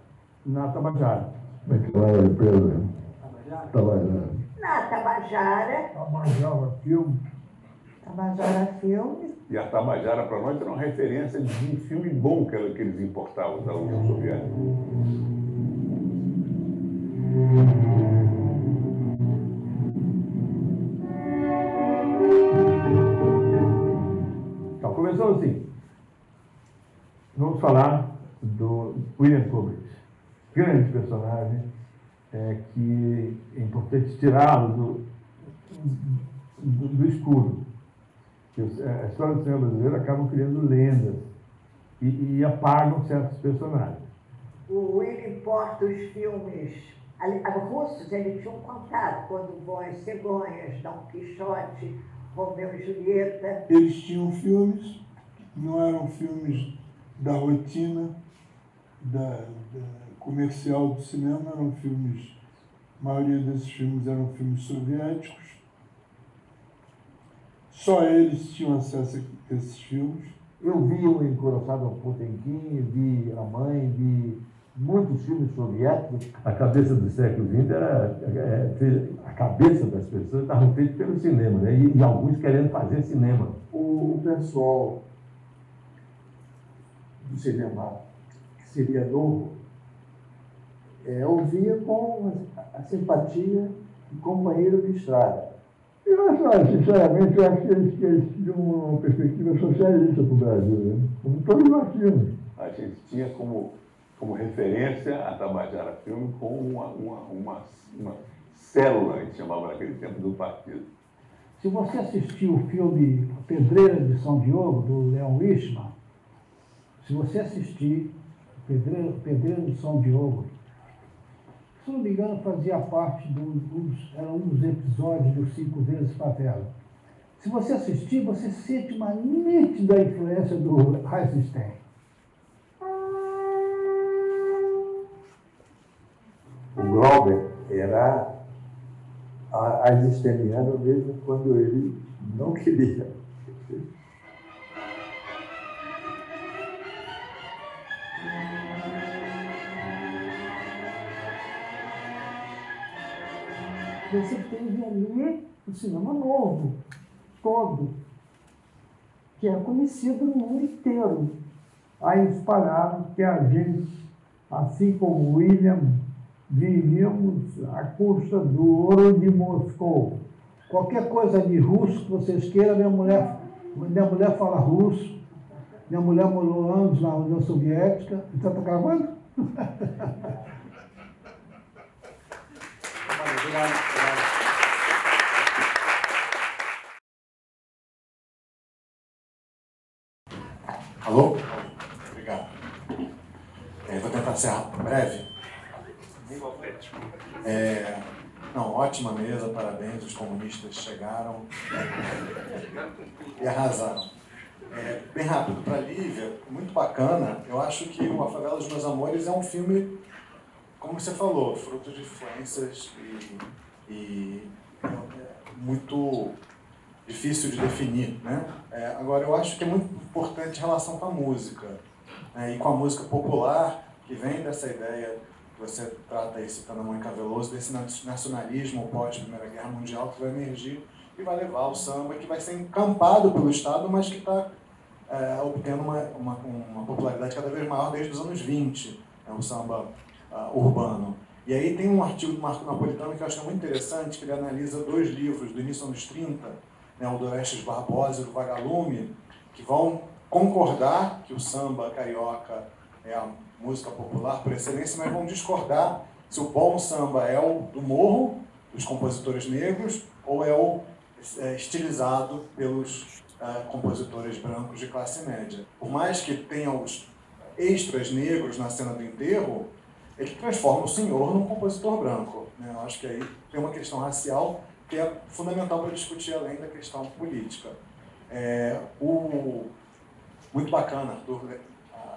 na Tabajara. Como é que vai a empresa? Tabajara. Na Tabajara. Tabajara Filme. Tabajara Filmes. E a Tabajara, para nós, era uma referência de filme bom que eles importavam da União Soviética. Então, começou assim. Vamos falar do William Cummings, grande personagem, que é importante tirá-lo do escuro. A história do cinema brasileiro acaba criando lendas e apagam certos personagens. O William importa os filmes russos, eles tinham contado quando vão as Cegonhas, Dom Quixote, Romeu e Julieta. Eles tinham filmes, não eram filmes da rotina, da comercial do cinema, eram filmes, a maioria desses filmes eram filmes soviéticos. Só eles tinham acesso a esses filmes. Eu vi o Encoraçado Potemkin, vi A Mãe, vi muitos filmes soviéticos. A cabeça do século XX a cabeça das pessoas estava feita pelo cinema, né? E alguns querendo fazer cinema. O pessoal do cinema, que seria novo, ouvia com a simpatia do companheiro de estrada. Sinceramente, eu acho que eles tinham uma perspectiva socialista para o Brasil, né? Como todos nós tínhamos. A gente tinha como referência a Tabajara Filme como uma célula, a gente chamava naquele tempo, do partido. Se você assistiu o filme Pedreira de São Diogo, do Leon Wishman, se você assistir Pedreira de São Diogo, se não me engano, fazia parte era um dos episódios dos 5 Vezes Favela. Se você assistir, você sente uma nítida influência do Eisenstein. O Glauber era eisensteiniano mesmo quando ele não queria. Você teve ali o cinema novo, todo, que é conhecido no mundo inteiro. Aí espalharam que a gente, assim como William, vivíamos à custa do ouro de Moscou. Qualquer coisa de russo que vocês queiram, minha mulher fala russo, minha mulher morou anos na União Soviética. Você está gravando? Obrigado. Alô? Obrigado. Vou tentar ser breve. Não, ótima mesa, parabéns, os comunistas chegaram e arrasaram. Bem rápido, para a Lívia, muito bacana. Eu acho que A Favela dos Meus Amores é um filme, como você falou, fruto de influências e muito difícil de definir, né? Agora, eu acho que é muito importante a relação com a música, né? E com a música popular, que vem dessa ideia que você trata aí, citando a Mônica Veloso, desse nacionalismo pós-Primeira Guerra Mundial que vai emergir e vai levar ao samba, que vai ser encampado pelo Estado, mas que está obtendo uma popularidade cada vez maior desde os anos 20, o samba urbano. E aí tem um artigo do Marco Napolitano que eu acho muito interessante, que ele analisa 2 livros do início dos anos 30, né, o do Orestes Barbosa e do Vagalume, que vão concordar que o samba carioca é a música popular por excelência, mas vão discordar se o bom samba é o do morro, dos compositores negros, ou é o estilizado pelos compositores brancos de classe média. Por mais que tenha os extras negros na cena do enterro, ele transforma o senhor num compositor branco, né? Eu acho que aí tem uma questão racial que é fundamental para discutir além da questão política. Muito bacana, Arthur,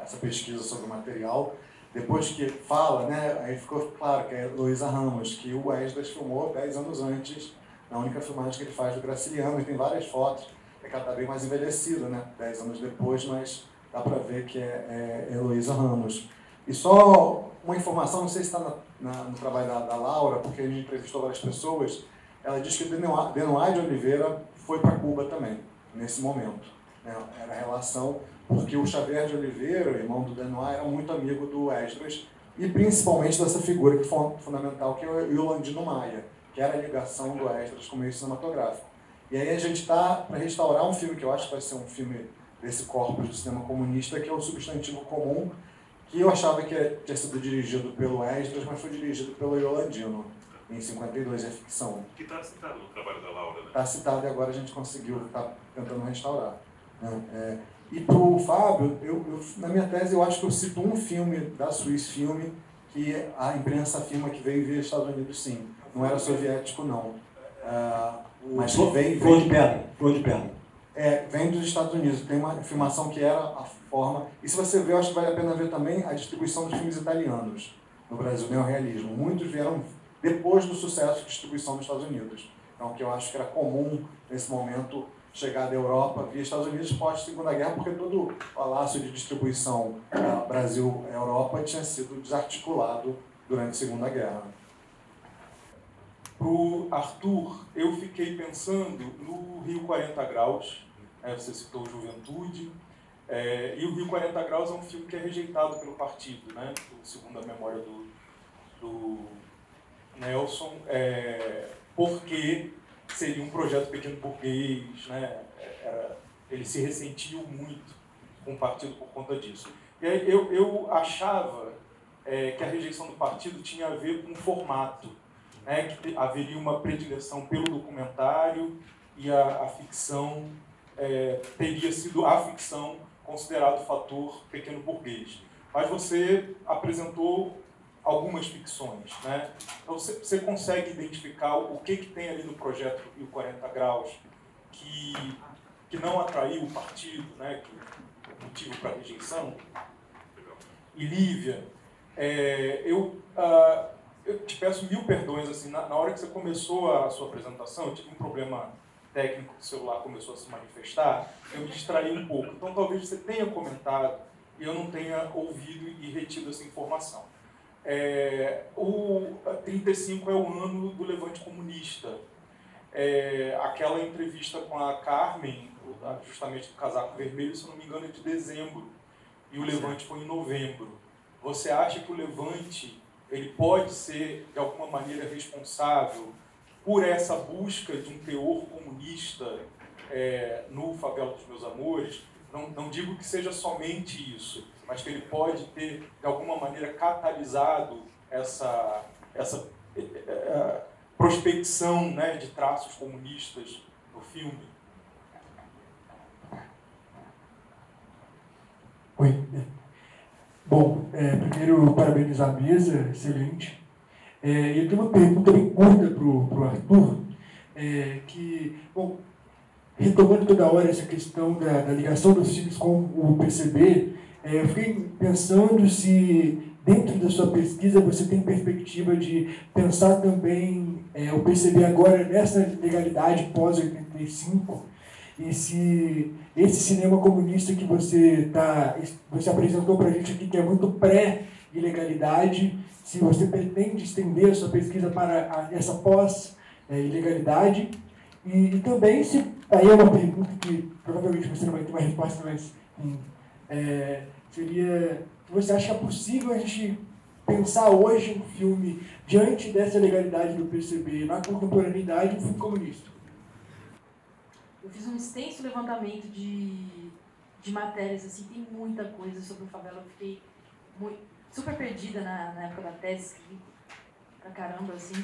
essa pesquisa sobre o material. Depois que fala, né, aí ficou claro que é Luísa Ramos, que o Esdras filmou 10 anos antes, na única filmagem que ele faz do Graciliano, e tem várias fotos, que ela está bem mais envelhecida, né, 10 anos depois, mas dá para ver que é Luísa Ramos. E só uma informação, não sei se está no trabalho da Laura, porque a gente entrevistou várias pessoas, ela diz que Denoy de Oliveira foi para Cuba também, nesse momento, né? Era a relação, porque o Xavier de Oliveira, o irmão do Denoy, era muito amigo do Esdras, e principalmente dessa figura que foi fundamental, que é o Yolandino Maia, que era a ligação do Esdras com o meio cinematográfico. E aí a gente está para restaurar um filme que eu acho que vai ser um filme desse corpus do cinema comunista, que é o substantivo comum, que eu achava que tinha sido dirigido pelo Esdras, mas foi dirigido pelo Iolandino, em 52, é ficção. Que está citado no trabalho da Laura, né? Está citado e agora a gente conseguiu, está tentando restaurar. Né? E para o Fábio, na minha tese, eu acho que eu cito um filme da Swiss Film que a imprensa afirma que veio via Estados Unidos, sim. Não era soviético, não. Mas veio... Flor de Pedra. Vem dos Estados Unidos. Tem uma filmação que era a forma... E se você ver, eu acho que vale a pena ver também a distribuição dos filmes italianos no Brasil, neorrealismo. Muitos vieram depois do sucesso de distribuição nos Estados Unidos. Então, que eu acho que era comum, nesse momento, chegar da Europa via Estados Unidos pós-Segunda Guerra, porque todo o laço de distribuição Brasil-Europa tinha sido desarticulado durante a Segunda Guerra. Para o Arthur, eu fiquei pensando no Rio 40 Graus, você citou Juventude, e o Rio 40 Graus é um filme que é rejeitado pelo partido, né? Segundo a memória do Nelson, porque seria um projeto pequeno burguês, né? Eles se ressentiam muito com o partido por conta disso. E aí eu achava que a rejeição do partido tinha a ver com o formato, né? Que haveria uma predileção pelo documentário e a ficção teria sido a ficção considerado fator pequeno burguês. Mas você apresentou algumas ficções, né? Então você consegue identificar o que tem ali no projeto Rio 40 Graus que não atraiu o partido, né? Que é o motivo para a rejeição? E Lívia, eu te peço 1000 perdões, assim, na hora que você começou a sua apresentação, eu tive um problema técnico, o celular começou a se manifestar, eu me distraí um pouco. Então talvez você tenha comentado e eu não tenha ouvido e retido essa informação. O 35 é o ano do Levante Comunista. Aquela entrevista com a Carmen, justamente do Casaco Vermelho, se não me engano, é de dezembro, e o Levante foi em novembro. Você acha que o Levante ele pode ser, de alguma maneira, responsável por essa busca de um teor comunista no Favela dos Meus Amores? Não digo que seja somente isso, mas que ele pode ter, de alguma maneira, catalisado essa prospecção, né, de traços comunistas no filme. Oi. Bom, primeiro, parabenizar a mesa, excelente. Eu tenho uma pergunta bem curta para o Arthur, retomando toda hora essa questão da ligação dos filmes com o PCB, eu fiquei pensando se, dentro da sua pesquisa, você tem perspectiva de pensar também o PCB agora nessa legalidade pós-85, e se esse cinema comunista que você apresentou para a gente aqui, que é muito pré-ilegalidade, se você pretende estender a sua pesquisa para essa pós-ilegalidade, e também se... Aí é uma pergunta que provavelmente você não vai ter uma resposta, mas seria... Você acha que é possível a gente pensar hoje um filme, diante dessa legalidade do PCB, na contemporaneidade, um filme comunista? Eu fiz um extenso levantamento de matérias, assim, tem muita coisa sobre o favela. Eu fiquei super perdida na época da tese, escrevi pra caramba, assim.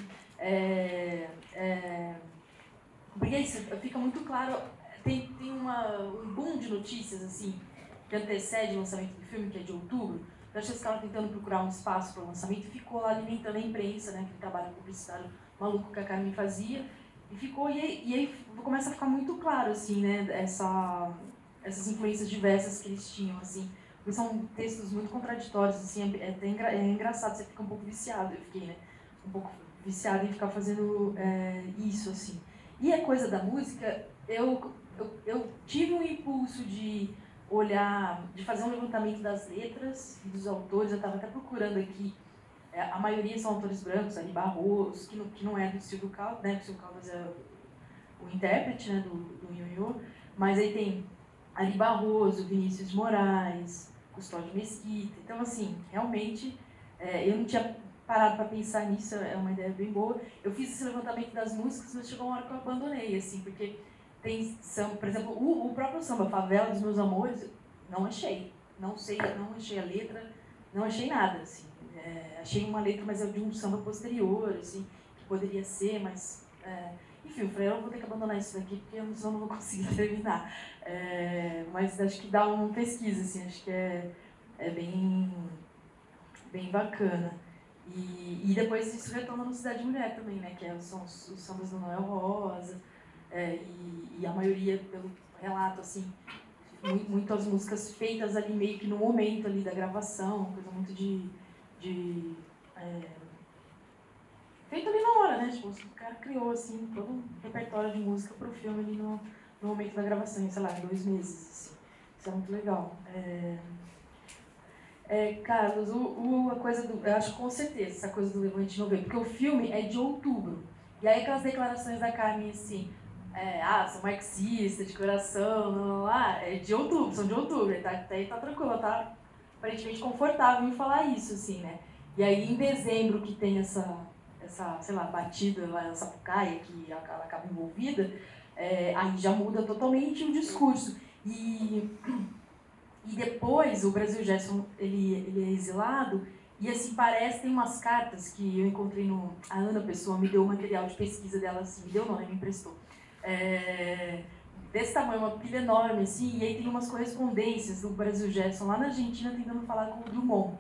Porque isso fica muito claro, tem um boom de notícias, assim, que antecede o lançamento do filme, que é de outubro. Eu acho que eles estavam tentando procurar um espaço para o lançamento e ficou lá alimentando a imprensa, né, aquele trabalho publicitário maluco que a Carmen fazia. E ficou, e aí começa a ficar muito claro, assim, né, essas influências diversas que eles tinham, assim. Porque são textos muito contraditórios, assim, é engraçado, você fica um pouco viciado, eu fiquei, né, um pouco viciada em ficar fazendo isso, assim. E a coisa da música, eu tive um impulso de olhar, de fazer um levantamento das letras e dos autores. Eu estava até procurando aqui, a maioria são autores brancos, Ari Barroso, que não é do Silvio Caldas, né, o Silvio Caldas é o intérprete, né, do Ionho, mas aí tem Ari Barroso, Vinícius de Moraes, Custódio Mesquita. Então, assim, realmente, eu não tinha parado para pensar nisso, é uma ideia bem boa. Eu fiz esse levantamento das músicas, mas chegou uma hora que eu abandonei, assim, porque tem samba, por exemplo, o próprio samba Favela dos Meus Amores, não achei. Não achei a letra, não achei nada, assim. Achei uma letra, mas é de um samba posterior, assim, que poderia ser, mas... enfim, eu falei, eu vou ter que abandonar isso daqui, porque eu não vou conseguir terminar. Mas acho que dá uma pesquisa, assim, acho que é bem bacana. E depois isso retoma no Cidade Mulher também, né, que são os sambas do Noel Rosa, e a maioria, pelo relato, assim, muitas músicas feitas ali meio que no momento ali da gravação, uma coisa muito feito ali na hora, né? Tipo, o cara criou, assim, todo um repertório de música pro filme ali no momento da gravação, sei lá, 2 meses, assim. Isso é muito legal. Carlos, a coisa do... Eu acho com certeza essa coisa do Levante de Novembro, porque o filme é de outubro. E aí aquelas declarações da Carmen, assim, sou marxista, de coração, é de outubro, são de outubro. Ele tá tranquilo, ela tá aparentemente confortável em falar isso, assim, né? E aí, em dezembro, que tem essa sei lá, batida, essa pucaia que ela acaba envolvida, aí já muda totalmente o discurso. E depois, o Brasil Gerson, ele é exilado, e assim, tem umas cartas que eu encontrei a Ana Pessoa me deu o material de pesquisa dela, assim, me deu não, né, me emprestou. Desse tamanho, uma pilha enorme, assim, e aí tem umas correspondências do Brasil Gerson lá na Argentina tentando falar com o Drummond.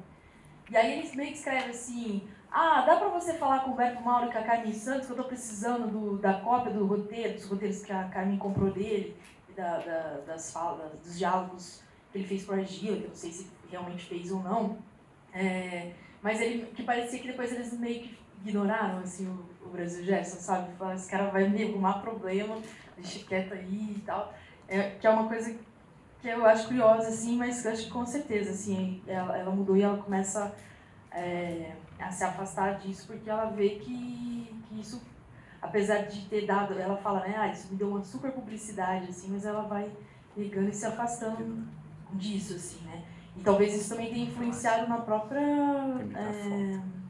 E aí eles meio que escrevem assim, dá pra você falar com o Beto Mauro e com a Carmen Santos, que eu tô precisando da cópia do roteiro, dos roteiros que a Carmen comprou dele, e das falas, dos diálogos que ele fez com a Argila, que eu não sei se realmente fez ou não. Mas que parecia que depois eles meio que ignoraram, assim, o Brasil Gerson, sabe? Falaram, esse cara vai me arrumar problema, deixa quieto aí e tal. Que é uma coisa que eu acho curiosa, assim, mas eu acho que com certeza, assim, ela mudou e ela começa a se afastar disso, porque ela vê que isso, apesar de ter dado, ela fala, né, isso me deu uma super publicidade, assim, mas ela vai negando e se afastando disso, assim, né? E talvez isso também tenha influenciado na própria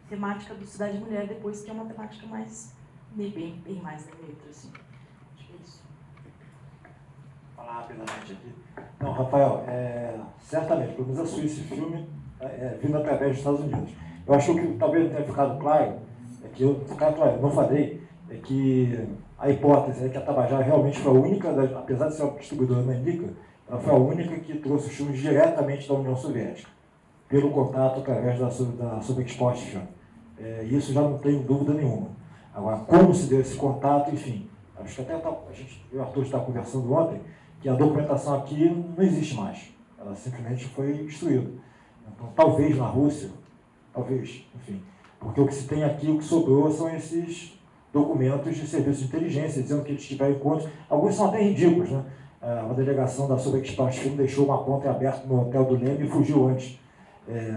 temática do Cidade Mulher depois, que é uma temática bem mais neutra, assim. Acho que é isso. Falar rapidamente aqui. Não, Rafael, certamente, pelo menos assistiu esse filme vindo através dos Estados Unidos. Eu acho que talvez não tenha ficado claro, não falei, que a hipótese é que a Tabajara realmente foi a única, apesar de ser uma distribuidora nanica, ela foi a única que trouxe os filmes diretamente da União Soviética, pelo contato através da Sobexport Film. Isso já não tenho dúvida nenhuma. Agora, como se deu esse contato, enfim, acho que até o Arthur estava conversando ontem, que a documentação aqui não existe mais. Ela simplesmente foi destruída. Então, talvez na Rússia, enfim, porque o que se tem aqui, o que sobrou, são esses documentos de serviço de inteligência, dizendo que eles tiveram encontros. Alguns são até ridículos, né? Uma delegação da Sobexport Film deixou uma conta aberta no hotel do Leme e fugiu antes.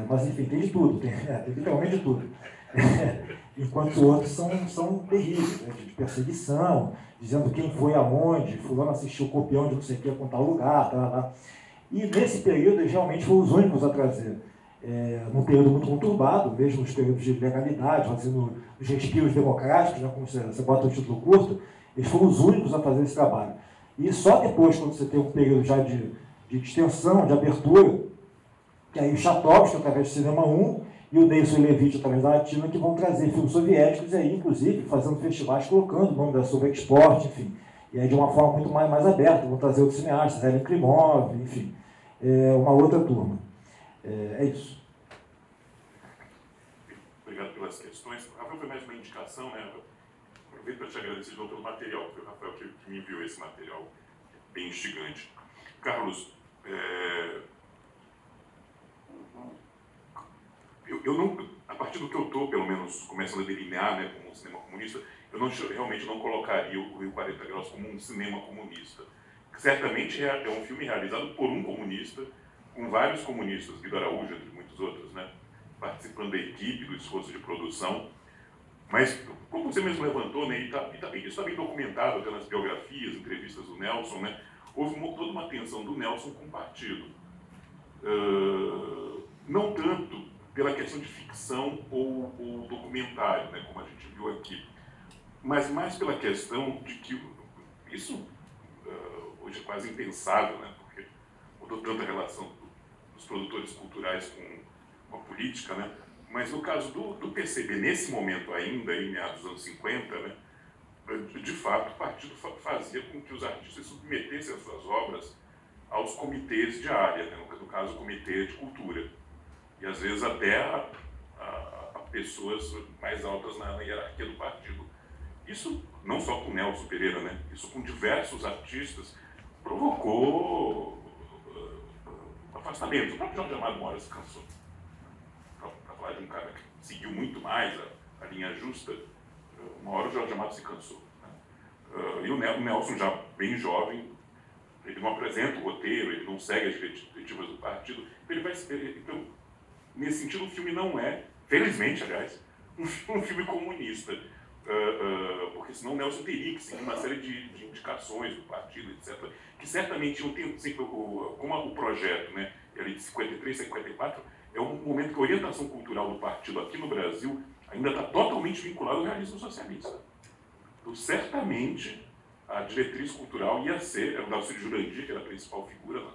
Mas, enfim, tem de tudo, tem literalmente de tudo. Enquanto os outros são terríveis, né, de perseguição, dizendo quem foi aonde, fulano assistiu o copião de não sei o que, com tal lugar, tá. E nesse período eles realmente foram os únicos a trazer. Num período muito conturbado, mesmo nos períodos de legalidade, nos respiros democráticos, né, como você bota o título curto, eles foram os únicos a fazer esse trabalho. E só depois, quando você tem um período já de extensão, de abertura, que aí o Chatovsky, através do Cinema 1, e o Neilson Levit, através da Latina, que vão trazer filmes soviéticos, e aí, inclusive, fazendo festivais, colocando o nome da Sobexport, enfim. E aí, de uma forma muito mais aberta, vão trazer outros cineastas, Helen Klimov, enfim. Uma outra turma. É isso. Obrigado pelas questões. O Rafael foi mais uma indicação, né? Aproveito para te agradecer de novo pelo material, foi o Rafael que me enviou esse material bem instigante. Carlos, eu não, a partir do que eu estou, pelo menos, começando a delinear, né, como um cinema comunista, eu realmente não colocaria o Rio 40 Graus como um cinema comunista. Certamente é um filme realizado por um comunista, com vários comunistas, Guido Araújo, entre muitos outros, né, participando da equipe, do esforço de produção. Mas, como você mesmo levantou, né, isso está bem documentado até nas biografias, entrevistas do Nelson, né, houve toda uma tensão do Nelson com o partido. Não tanto pela questão de ficção ou documentário, né, como a gente viu aqui, mas mais pela questão de que isso quase impensável, né? Porque mudou tanta relação dos produtores culturais com a política, né? Mas no caso do PCB, nesse momento ainda, em meados dos anos 50, né, de fato, o partido fazia com que os artistas submetessem as suas obras aos comitês de área, né? No caso, o Comitê de Cultura. E às vezes até a pessoas mais altas na hierarquia do partido. Isso, não só com Nelson Pereira, né? Isso com diversos artistas, provocou afastamentos. O próprio Jorge Amado Moura se cansou. Para falar de um cara que seguiu muito mais a linha justa, uma hora o Jorge Amado se cansou. Né? E o Nelson, já bem jovem, ele não apresenta o roteiro, ele não segue as diretivas do partido. Então, nesse sentido, o filme não é, felizmente, aliás, um filme comunista. Porque senão o Nelson teria que seguir uma série de indicações do partido, etc., que certamente iam ter, sempre, como o projeto, né, ele de 53, 54, é um momento que a orientação cultural do partido aqui no Brasil ainda está totalmente vinculada ao realismo socialista. Então, certamente, a diretriz cultural ia ser, era o Dalcídio Jurandir, que era a principal figura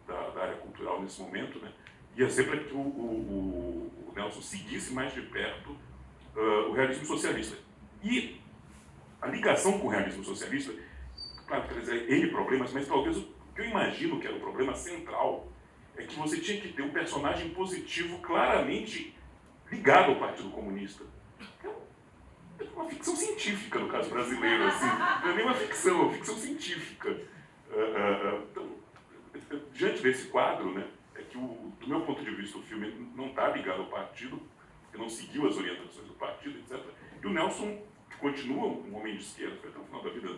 da área cultural nesse momento, né, ia ser para que o Nelson seguisse mais de perto o realismo socialista. E a ligação com o realismo socialista, claro, quer dizer, N problemas, mas talvez o que eu imagino que era o problema central é que você tinha que ter um personagem positivo claramente ligado ao Partido Comunista. É uma ficção científica, no caso brasileiro, assim. Não é nem uma ficção, é uma ficção científica. Então, diante desse quadro, né, é que, do meu ponto de vista, o filme não está ligado ao partido, porque não seguiu as orientações do partido, etc. E o Nelson, que continua um homem de esquerda, foi até o final da vida,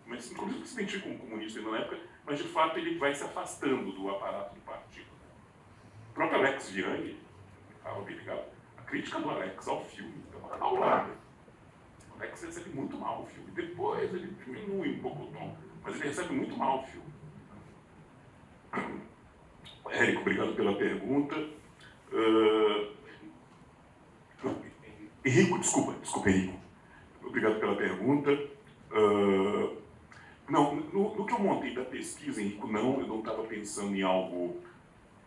mas inclusive se identifica como comunista ainda na época, mas de fato ele vai se afastando do aparato do partido. O próprio Alex Vianney, estava bem ligado, a crítica do Alex ao filme é uma paulada. O Alex recebe muito mal o filme, depois ele diminui um pouco o tom, mas ele recebe muito mal o filme. Érico, obrigado pela pergunta. Henrico, desculpa, Henrico. Obrigado pela pergunta. Não, no que eu montei da pesquisa, Henrico, eu não estava pensando em algo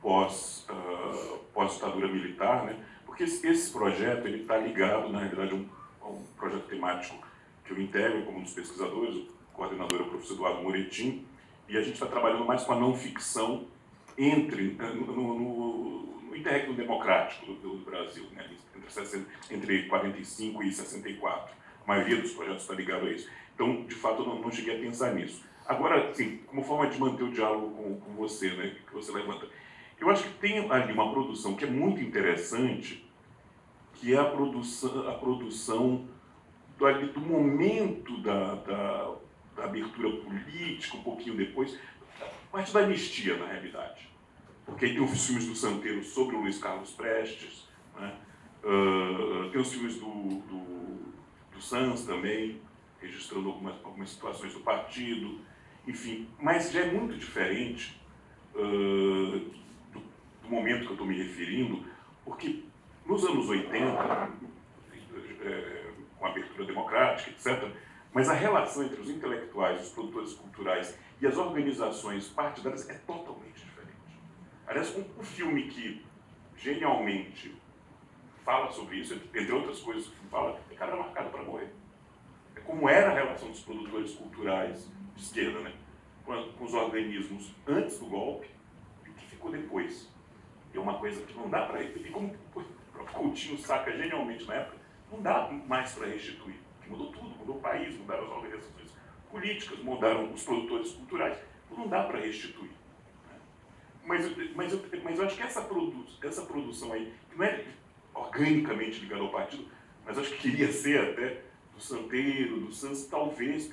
pós-ditadura militar, né? Porque esse projeto está ligado, na realidade, a um projeto temático que eu integro como um dos pesquisadores, o coordenador é o professor Eduardo Moretim, e a gente está trabalhando mais com a não-ficção no interregno democrático do Brasil, né? Entre 45 e 64. A maioria dos projetos está ligado a isso. Então, de fato, eu não cheguei a pensar nisso. Agora, assim, como forma de manter o diálogo com você, né, que você levanta, eu acho que tem ali uma produção que é muito interessante, que é a produção do momento da abertura política, um pouquinho depois, a parte da anistia, na realidade. Porque aí tem os filmes do Santeiro sobre o Luiz Carlos Prestes, né? Tem os filmes do Sanz também, registrando algumas situações do partido, enfim. Mas já é muito diferente do momento que eu estou me referindo, porque nos anos 80, com a abertura democrática, etc., mas a relação entre os intelectuais, os produtores culturais e as organizações partidárias é totalmente diferente. Aliás, um filme que genialmente fala sobre isso, entre outras coisas que fala, é Cara Marcado para Morrer. É como era a relação dos produtores culturais de esquerda, né, com os organismos antes do golpe e o que ficou depois. É uma coisa que não dá para... E como o próprio Coutinho saca genialmente na época, não dá mais para restituir. Mudou tudo, mudou o país, mudaram as organizações políticas, mudaram os produtores culturais. Então não dá para restituir. Né? Mas eu acho que essa produção aí, que não é organicamente ligada ao partido, mas acho que queria ser até do Santeiro, do Sanz, talvez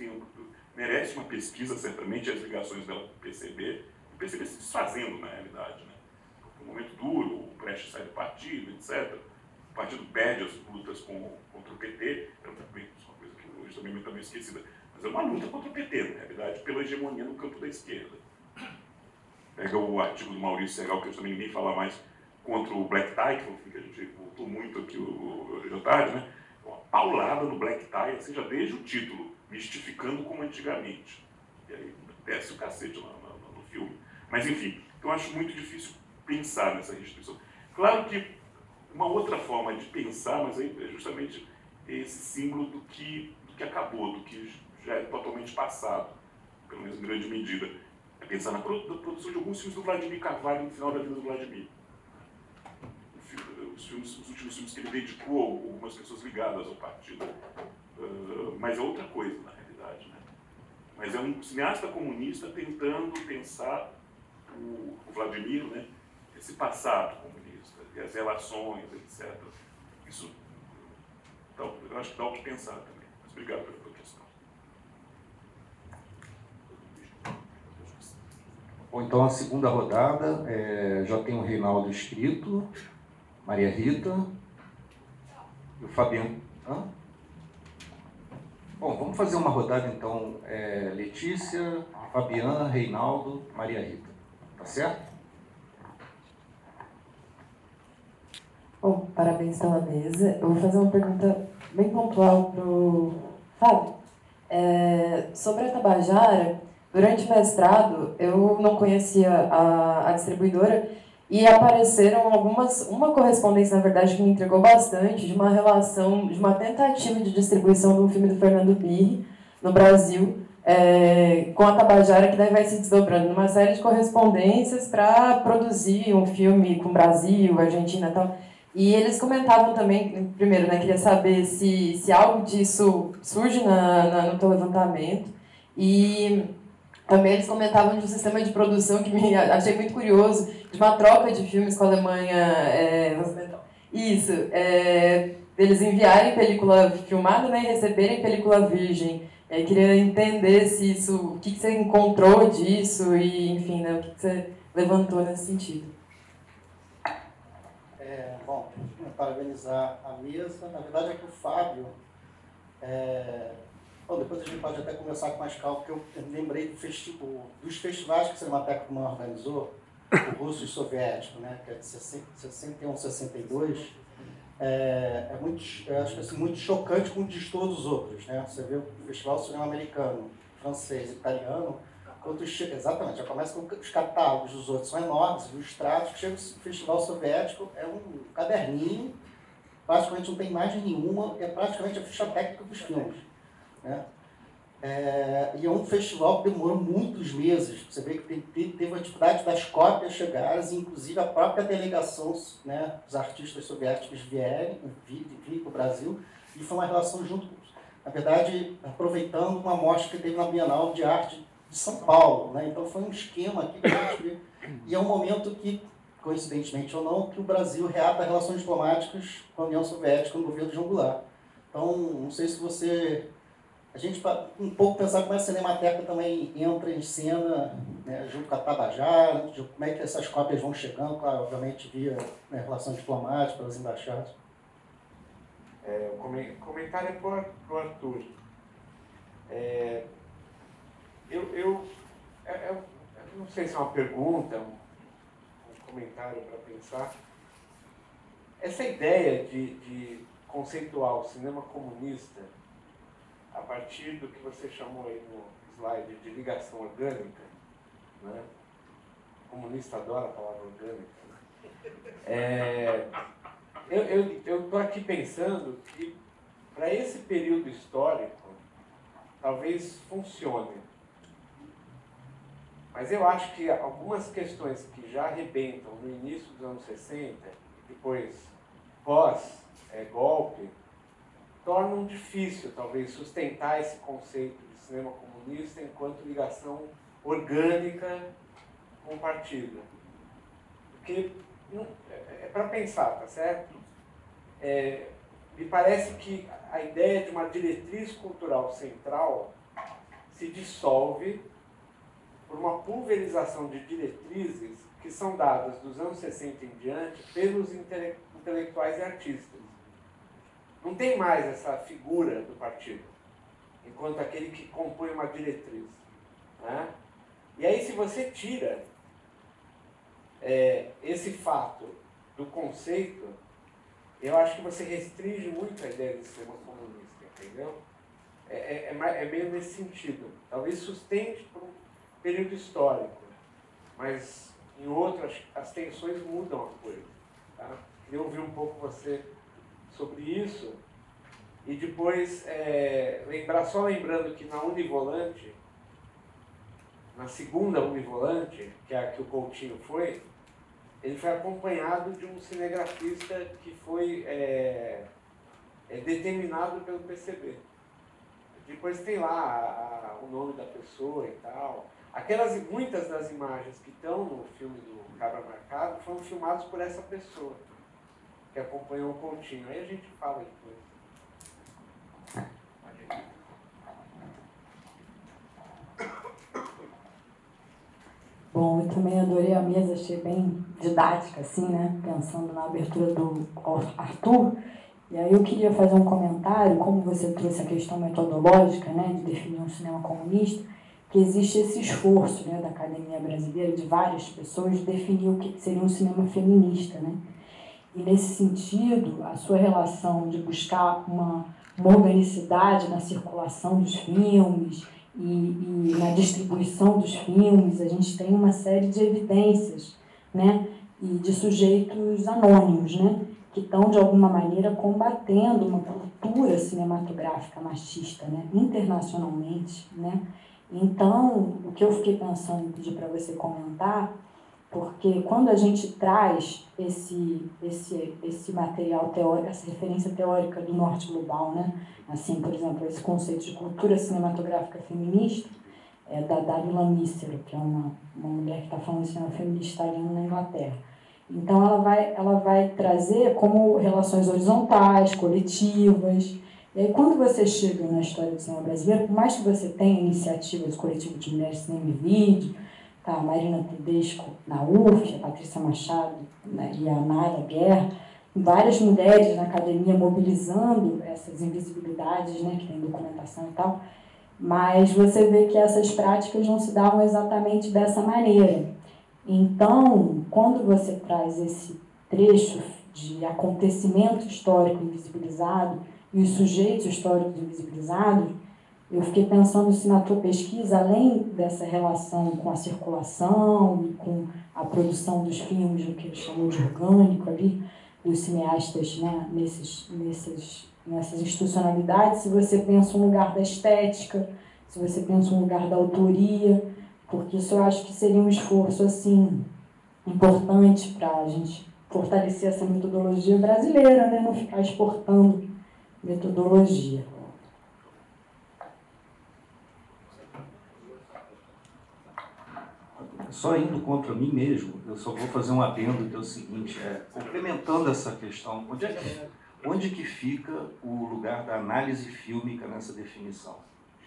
merece uma pesquisa, certamente, as ligações dela com o PCB, o PCB se desfazendo, na realidade. Né? Um momento duro, o Prestes sai do partido, etc. O partido perde as lutas contra o PT, é uma coisa que hoje também está meio esquecida, mas é uma luta contra o PT, na realidade, pela hegemonia no campo da esquerda. Pega o artigo do Maurício Segal, que eu também nem falar mais, contra o Black Tie, que a gente voltou muito aqui hoje à tarde, né? Uma paulada no Black Tie, seja desde o título, mistificando como antigamente. E aí desce o cacete filme. Mas, enfim, eu acho muito difícil pensar nessa restrição. Claro que uma outra forma de pensar, mas aí é justamente esse símbolo do que acabou, do que já é totalmente passado, pelo menos em grande medida. É pensar na produção de alguns filmes do Vladimir Carvalho no final da vida do Vladimir. Os últimos filmes que ele dedicou a algumas pessoas ligadas ao partido. Mas é outra coisa, na realidade. Né? Mas é um cineasta comunista tentando pensar o Vladimir, né? Esse passado comunista, e as relações, etc. Isso, então, eu acho que dá o que pensar também. Mas obrigado pela tua questão. Bom, então a segunda rodada, já tem o Reinaldo inscrito, Maria Rita e o Fabiano. Hã? Bom, vamos fazer uma rodada então, Letícia, Fabiana, Reinaldo, Maria Rita. Tá certo? Bom, parabéns pela mesa. Eu vou fazer uma pergunta bem pontual para o Fábio. Sobre a Tabajara, durante o mestrado, eu não conhecia a distribuidora e apareceram uma correspondência, na verdade, que me entregou bastante, de uma relação, de uma tentativa de distribuição de um filme do Fernando Birri no Brasil, com a Tabajara, que daí vai se desdobrando numa série de correspondências para produzir um filme com Brasil, Argentina e tal. E eles comentavam também, primeiro, né, queria saber se algo disso surge no teu levantamento, e também eles comentavam de um sistema de produção que me achei muito curioso, de uma troca de filmes com a Alemanha, isso, eles enviarem película filmada, né, e receberem película virgem. Queria entender se isso, o que você encontrou disso e, enfim, né, o que você levantou nesse sentido. Bom, parabenizar a mesa. Na verdade é que o Fábio... Bom, depois a gente pode até conversar com mais calma, porque eu lembrei dos festivais que a Cinemateca Humana organizou, o russo e o soviético, né, que é de 61, 62. Eu acho que assim, muito chocante como diz todos os outros. Né? Você vê o Festival Cinema-Americano, francês, italiano, exatamente, já começa com os catálogos dos outros, são enormes, ilustrados, que chega o Festival Soviético, é um caderninho, praticamente não tem imagem nenhuma, é praticamente a ficha técnica dos filmes. Né? E é um festival que demorou muitos meses, você vê que teve a dificuldade das cópias chegarem, inclusive a própria delegação, né, os artistas soviéticos vieram para o Brasil, e foi uma relação junto, na verdade, aproveitando uma mostra que teve na Bienal de Arte de São Paulo, né? Então foi um esquema aqui que a gente viu. E é um momento que, coincidentemente ou não, que o Brasil reata relações diplomáticas com a União Soviética no governo de João Goulart. Então, não sei se você... A gente um pouco pensar como a Cinemateca também entra em cena, né, junto com a Tabajara, como é que essas cópias vão chegando, claro, obviamente via, né, relações diplomáticas, pelas embaixadas. O comentário é para o Arthur. Eu não sei se é uma pergunta, um comentário para pensar. Essa ideia de conceituar o cinema comunista a partir do que você chamou aí no slide de ligação orgânica, né? O comunista adora a palavra orgânica. Né? Eu estou aqui pensando que para esse período histórico talvez funcione. Mas eu acho que algumas questões que já arrebentam no início dos anos 60, depois pós-golpe, tornam difícil, talvez, sustentar esse conceito de cinema comunista enquanto ligação orgânica com o partido. Porque é para pensar, tá certo? Me parece que a ideia de uma diretriz cultural central se dissolve por uma pulverização de diretrizes que são dadas dos anos 60 em diante pelos intelectuais e artistas. Não tem mais essa figura do partido, enquanto aquele que compõe uma diretriz. Né? E aí, se você tira esse fato do conceito, eu acho que você restringe muito a ideia de sistema comunista, entendeu? É meio nesse sentido. Talvez sustente por um período histórico, mas em outras as tensões mudam a coisa. Tá? Queria ouvir um pouco você sobre isso. E depois, só lembrando que na Univolante, na segunda Univolante, que é a que o Coutinho foi, ele foi acompanhado de um cinegrafista que foi determinado pelo PCB. Depois tem lá o nome da pessoa e tal. Muitas das imagens que estão no filme do Cabra Marcado foram filmadas por essa pessoa que acompanhou o Coutinho. Aí a gente fala depois. Bom, eu também adorei a mesa, achei bem didática, assim, né? Pensando na abertura do Arthur. E aí eu queria fazer um comentário, como você trouxe a questão metodológica, né, de definir um cinema comunista, que existe esse esforço, né, da Academia Brasileira, de várias pessoas, de definir o que seria um cinema feminista, né? E nesse sentido, a sua relação de buscar uma organicidade na circulação dos filmes e na distribuição dos filmes, a gente tem uma série de evidências, né, e de sujeitos anônimos, né, que estão, de alguma maneira, combatendo uma cultura cinematográfica machista, né, internacionalmente, né. Então, o que eu fiquei pensando em pedir para você comentar, porque quando a gente traz esse material teórico, essa referência teórica do Norte Global, né, assim, por exemplo, esse conceito de cultura cinematográfica feminista, da Dalila Mísero, que é uma mulher que está falando de cinema feminista italiano na Inglaterra. Então, ela vai trazer como relações horizontais, coletivas. E aí, quando você chega na história do cinema brasileiro, por mais que você tenha iniciativas coletivas de mulheres de cinema e vídeo, tá, a Marina Tedesco na UF, a Patrícia Machado, né, e a Nara Guerra, várias mulheres na academia mobilizando essas invisibilidades, né, que tem documentação e tal, mas você vê que essas práticas não se davam exatamente dessa maneira. Então, quando você traz esse trecho de acontecimento histórico invisibilizado e os sujeitos históricos invisibilizados, eu fiquei pensando se na tua pesquisa, além dessa relação com a circulação e com a produção dos filmes, o que eles chamam de orgânico ali, dos cineastas, né, nessas institucionalidades, se você pensa um lugar da estética, se você pensa um lugar da autoria, porque isso eu acho que seria um esforço assim, importante para a gente fortalecer essa metodologia brasileira, né, não ficar exportando metodologia. Só indo contra mim mesmo, eu só vou fazer um adendo, que é o seguinte, complementando essa questão, onde que fica o lugar da análise fílmica nessa definição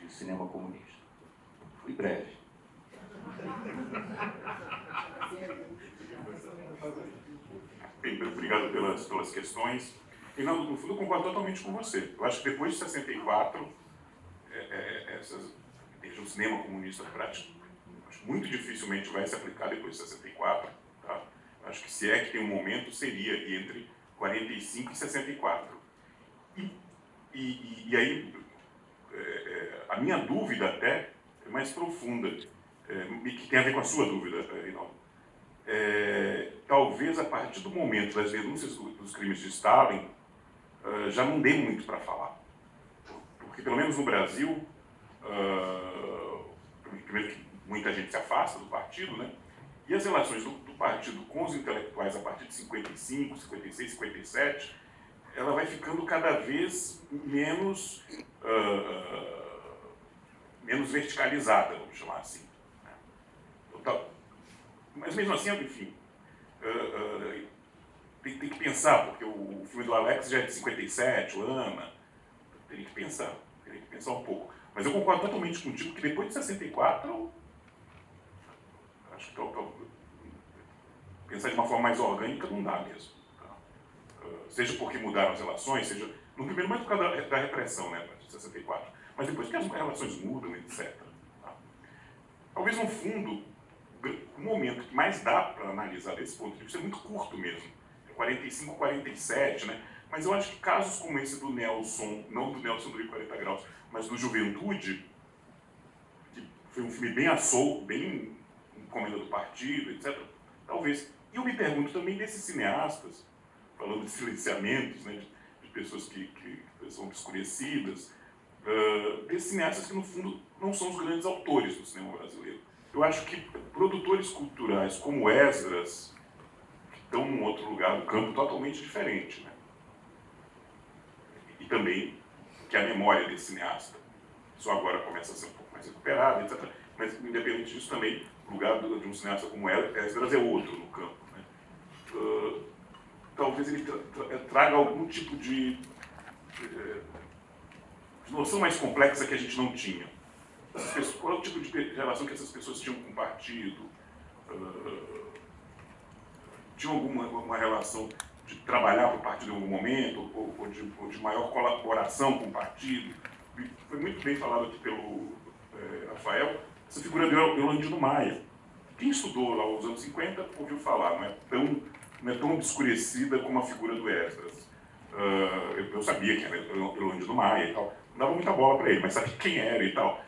de cinema comunista? Fui breve. Bem, obrigado pelas questões. E não, no fundo, eu concordo totalmente com você. Eu acho que depois de 64, o cinema comunista prático, muito dificilmente vai se aplicar depois de 64. Tá? Acho que se é que tem um momento, seria entre 45 e 64. E aí, a minha dúvida até é mais profunda, que tem a ver com a sua dúvida, Reinaldo. Talvez a partir do momento das denúncias dos crimes de Stalin, já não dê muito para falar. Porque, pelo menos no Brasil, primeiro que muita gente se afasta do partido, né? E as relações do partido com os intelectuais a partir de 55, 56, 57, ela vai ficando cada vez menos verticalizada, vamos chamar assim. Mas mesmo assim, enfim, tem que pensar, porque o filme do Alex já é de 57, o Ana, teria que pensar um pouco. Mas eu concordo totalmente contigo que depois de 64, acho que pensar de uma forma mais orgânica não dá mesmo. Tá? Seja porque mudaram as relações, seja no primeiro momento por causa da repressão, né, de 64, mas depois que as relações mudam, etc. Tá? Talvez no fundo, o momento que mais dá para analisar desse ponto de vista é muito curto mesmo, é 45, 47, né? Mas eu acho que casos como esse do Nelson, não do Nelson do Rio 40 Graus, mas do Juventude, que foi um filme bem à solta, bem encomenda do partido, etc. Talvez. E eu me pergunto também desses cineastas, falando de silenciamentos, né, de pessoas que são obscurecidas, desses cineastas que, no fundo, não são os grandes autores do cinema brasileiro. Eu acho que produtores culturais como Esdras, que estão num outro lugar do campo totalmente diferente, né? E também que a memória desse cineasta só agora começa a ser um pouco mais recuperada, etc. Mas, independente disso, também o lugar de um cineasta como Esdras é outro no campo, né? Talvez ele traga algum tipo de noção mais complexa que a gente não tinha. Qual é o tipo de relação que essas pessoas tinham com o partido? Tinham alguma relação de trabalhar para o partido em algum momento, ou de maior colaboração com o partido? Foi muito bem falado aqui pelo Rafael, essa figura do Elandino Maia. Quem estudou lá nos anos 50 ouviu falar, não é tão obscurecida como a figura do Esdras. Eu sabia que era o Elandino Maia e tal, não dava muita bola para ele, mas sabia quem era e tal.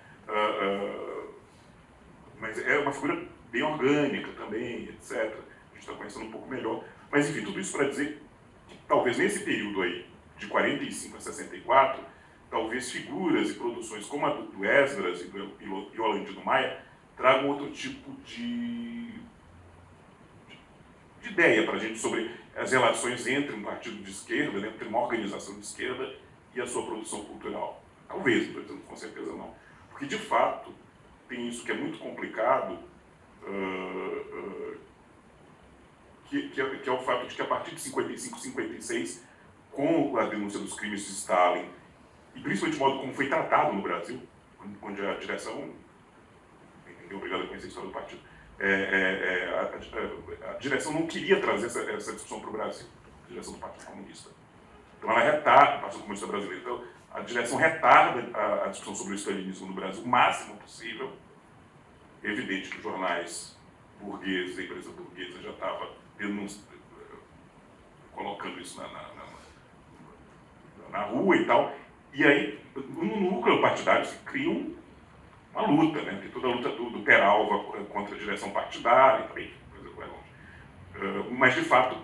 Mas é uma figura bem orgânica também, etc. A gente está conhecendo um pouco melhor. Mas, enfim, tudo isso para dizer que talvez nesse período aí, de 45 a 64, talvez figuras e produções como a do Esdras e do Elandino Maia tragam outro tipo de ideia para a gente sobre as relações entre um partido de esquerda, né, entre uma organização de esquerda e a sua produção cultural. Talvez, não estou dizendo com certeza não. Porque, de fato, tem isso que é muito complicado, que é o fato de que a partir de 55, 56, com a denúncia dos crimes de Stalin, e principalmente o modo como foi tratado no Brasil, onde a direção, obrigado a conhecer a história do partido, a direção não queria trazer essa discussão para o Brasil, a direção do Partido Comunista. Então ela retarda o Partido Comunista Brasileiro. Então, a direção retarda a discussão sobre o stalinismo no Brasil o máximo possível. É evidente que os jornais burgueses, a imprensa burguesa já estava colocando isso na rua e tal. E aí, no núcleo partidário, se cria uma luta, né? Tem toda a luta do Peralva contra a direção partidária e também, coisa vai longe. Mas, de fato,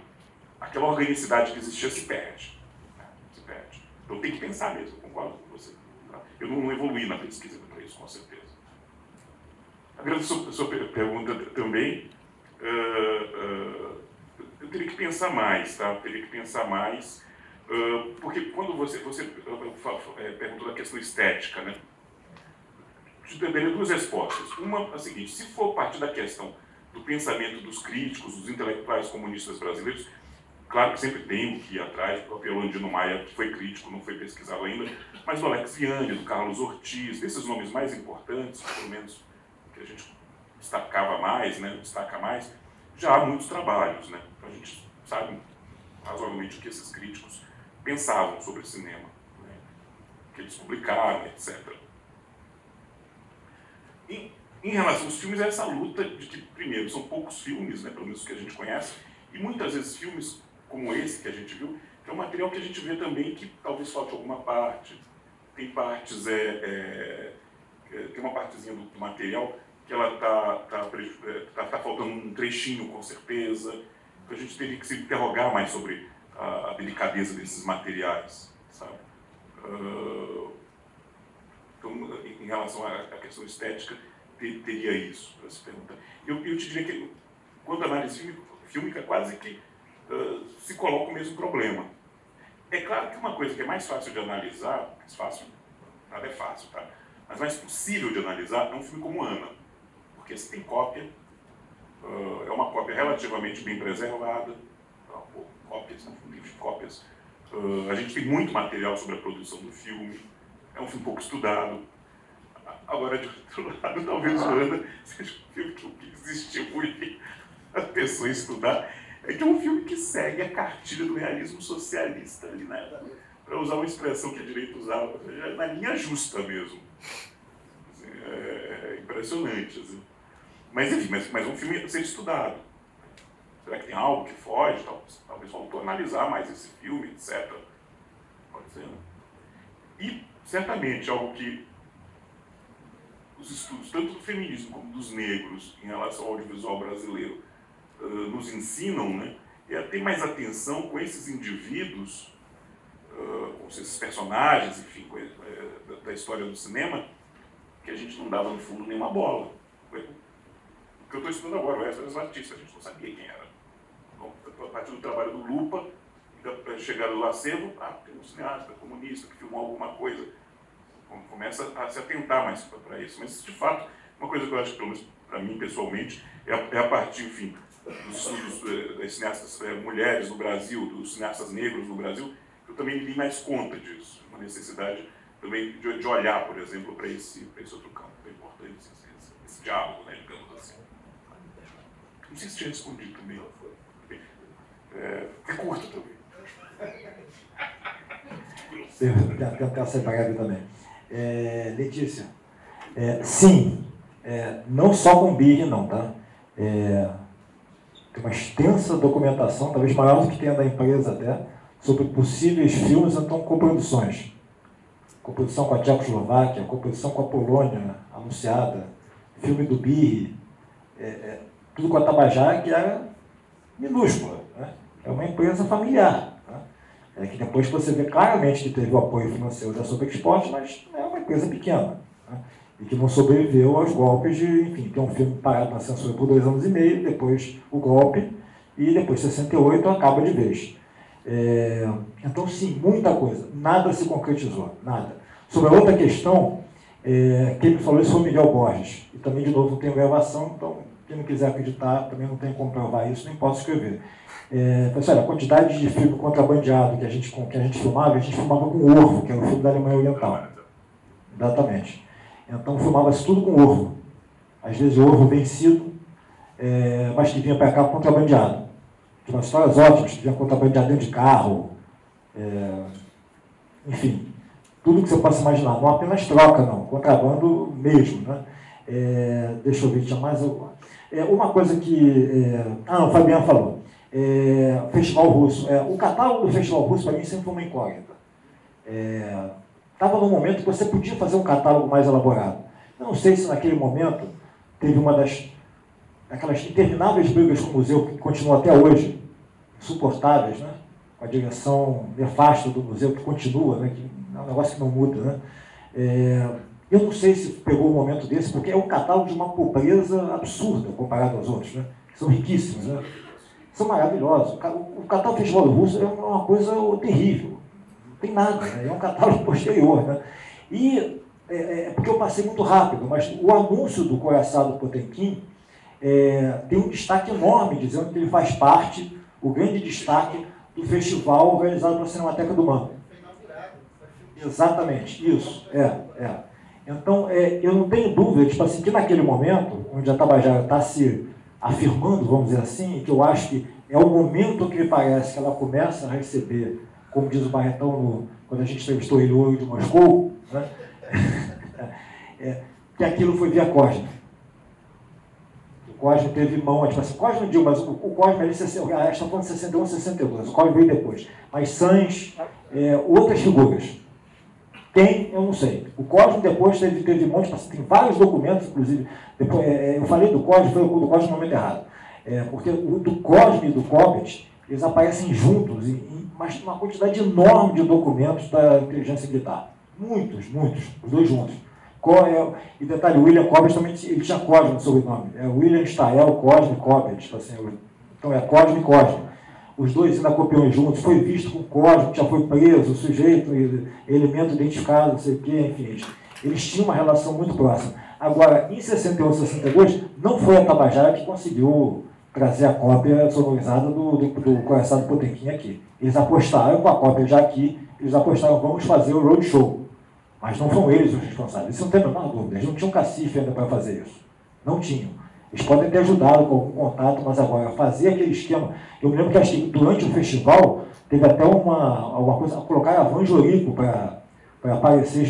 aquela organicidade que existia se perde. Né? Se perde. Então tem que pensar mesmo, concordo com você. Tá? Eu não evoluí na pesquisa para isso, com certeza. Agradeço a sua pergunta também. Eu teria que pensar mais, tá? Eu teria que pensar mais, porque quando você perguntou da questão estética, né? Eu daria duas respostas. Uma é a seguinte: se for partir da questão do pensamento dos críticos, dos intelectuais comunistas brasileiros, claro que sempre tem o que ir atrás, o próprio Elandino Maia, que foi crítico, não foi pesquisado ainda, mas do Alex Vianney, do Carlos Ortiz, desses nomes mais importantes, pelo menos que a gente destaca mais, já há muitos trabalhos, né? Então a gente sabe razoavelmente o que esses críticos pensavam sobre o cinema, né? Que eles publicaram, etc. Em relação aos filmes, é essa luta de que, primeiro, são poucos filmes, né, pelo menos que a gente conhece, e muitas vezes filmes como esse que a gente viu, que é um material que a gente vê também que talvez falte alguma parte. Tem partes, tem uma partezinha do material que ela tá faltando um trechinho, com certeza. Então a gente teria que se interrogar mais sobre a delicadeza desses materiais, sabe? Então, em relação à questão estética, teria isso para se perguntar. Eu te diria que, quando a análise fílmica, quase que se coloca o mesmo problema. É claro que uma coisa que é mais fácil de analisar, nada é fácil, tá? Mas mais possível de analisar é um filme como Ana, porque se tem cópia, é uma cópia relativamente bem preservada, cópias, né? Um livro de cópias. A gente tem muito material sobre a produção do filme, é um filme pouco estudado. Agora, de outro lado, talvez o Ana seja um filme que existiu muito a pessoa estudar. É que é um filme que segue a cartilha do realismo socialista, ali, né? Para usar uma expressão que a direita usava, na linha justa mesmo. Assim, é impressionante. Assim. Mas, enfim, mas um filme a ser estudado. Será que tem algo que foge? Talvez faltou analisar mais esse filme, etc. Pode ser, né? E, certamente, algo que os estudos, tanto do feminismo como dos negros, em relação ao audiovisual brasileiro, nos ensinam, né, é a ter mais atenção com esses indivíduos, com esses personagens, enfim, da história do cinema, que a gente não dava, no fundo, nenhuma bola. O que eu estou estudando agora, o Edson Batista, a gente não sabia quem era. Então, a partir do trabalho do Lupa, da chegada do Lacervo, tem um cineasta comunista que filmou alguma coisa. Começa a se atentar mais para isso. Mas, de fato, uma coisa que eu acho, pelo menos para mim, pessoalmente, é a partir, enfim, dos estudos das cineastas mulheres no Brasil, dos cineastas negros no Brasil, eu também me dei mais conta disso. Uma necessidade também de olhar, por exemplo, para esse outro campo. É importante esse diálogo, né, digamos assim. Não sei se tinha respondido também. É curto também. Eu quero ser breve também. Letícia, sim, não só com BIG, não, tá? Tem uma extensa documentação, talvez maior do que tem a da empresa até, sobre possíveis filmes, então coproduções. Coprodução com a Tchecoslováquia, coprodução com a Polônia, anunciada, filme do BIG, tudo com a Tabajara, que era minúscula, né? É uma empresa familiar. Que depois você vê claramente que teve o apoio financeiro da Sobreexport, mas é uma empresa pequena, né? E que não sobreviveu aos golpes de, enfim, tem um filme parado na censura por 2 anos e meio, depois o golpe, e depois 68 acaba de vez. Então, sim, muita coisa, nada se concretizou, nada. Sobre a outra questão, quem me falou isso foi o Miguel Borges, e também, de novo, não tenho gravação, então, quem não quiser acreditar, também não tem como provar isso, nem posso escrever. Pessoal, a quantidade de filme contrabandeado que a gente filmava, a gente filmava com Orvo, que era o filme da Alemanha Oriental. Exatamente. Então filmava-se tudo com Orvo. Às vezes o Orvo vencido, mas que vinha para cá contrabandeado. Tinha umas histórias ótimas, que vinha contrabandeado dentro de carro. Enfim, tudo que você possa imaginar. Não apenas troca, não. Contrabando mesmo, né? Deixa eu ver, tinha mais alguma. Uma coisa que... o Fabiano falou. Festival Russo. O catálogo do Festival Russo, para mim, sempre foi uma incógnita. Estava num momento que você podia fazer um catálogo mais elaborado. Eu não sei se naquele momento teve uma daquelas intermináveis brigas com o museu, que continua até hoje, insuportáveis, né? Com a direção nefasta do museu, que continua, né? Que é um negócio que não muda, né? Eu não sei se pegou um momento desse, porque é um catálogo de uma pobreza absurda comparado aos outros, né? São riquíssimos, né? São maravilhosos. O catálogo do Festival Russo é uma coisa terrível. Não tem nada, né? É um catálogo posterior, né? E porque eu passei muito rápido, mas o anúncio do Coraçado Potemkin tem um destaque enorme, dizendo que ele faz parte, o grande destaque, do festival organizado pela Cinemateca do Banco. Exatamente, isso. Então, eu não tenho dúvida, tipo assim, que naquele momento, onde a Tabajara está se afirmando, vamos dizer assim, que eu acho que é o momento que me parece que ela começa a receber, como diz o Barretão quando a gente entrevistou ele, o Ouro de Moscou, né? Que aquilo foi via Cosme. O Cosme teve mão, tipo assim, Cosme não digo, mas o Cosme ali, está falando de 61, 62, o Cosme veio depois. Mas Sans, outras figuras. Quem, eu não sei. O Cosme depois teve mão, tipo assim, tem vários documentos, inclusive, depois, eu falei do Cosme, foi o do Cosme no momento errado. Porque o do Cosme e do Cobbett, eles aparecem juntos, mas uma quantidade enorme de documentos da inteligência militar. Muitos, os dois juntos. E detalhe, o William Cobbett também ele tinha Cosme no sobrenome. William Stael, Cosme, Cobbett. Tipo assim, então Cosme e Cosme. Os dois ainda copiam juntos. Foi visto com o Cosme, que já foi preso, o sujeito, elemento identificado, não sei o quê, enfim. Eles tinham uma relação muito próxima. Agora, em 61, 62, não foi a Tabajara que conseguiu trazer a cópia sonorizada do Coraçado Potemkin aqui. Eles apostaram com a cópia já aqui, eles apostaram, vamos fazer o roadshow. Mas não foram eles os responsáveis. Isso não tem a menor dúvida. Eles não tinham cacife ainda para fazer isso. Não tinham. Eles podem ter ajudado com algum contato, mas agora fazer aquele esquema... Eu me lembro que acho que durante o festival teve até alguma coisa, colocar a Van Jorico para aparecer,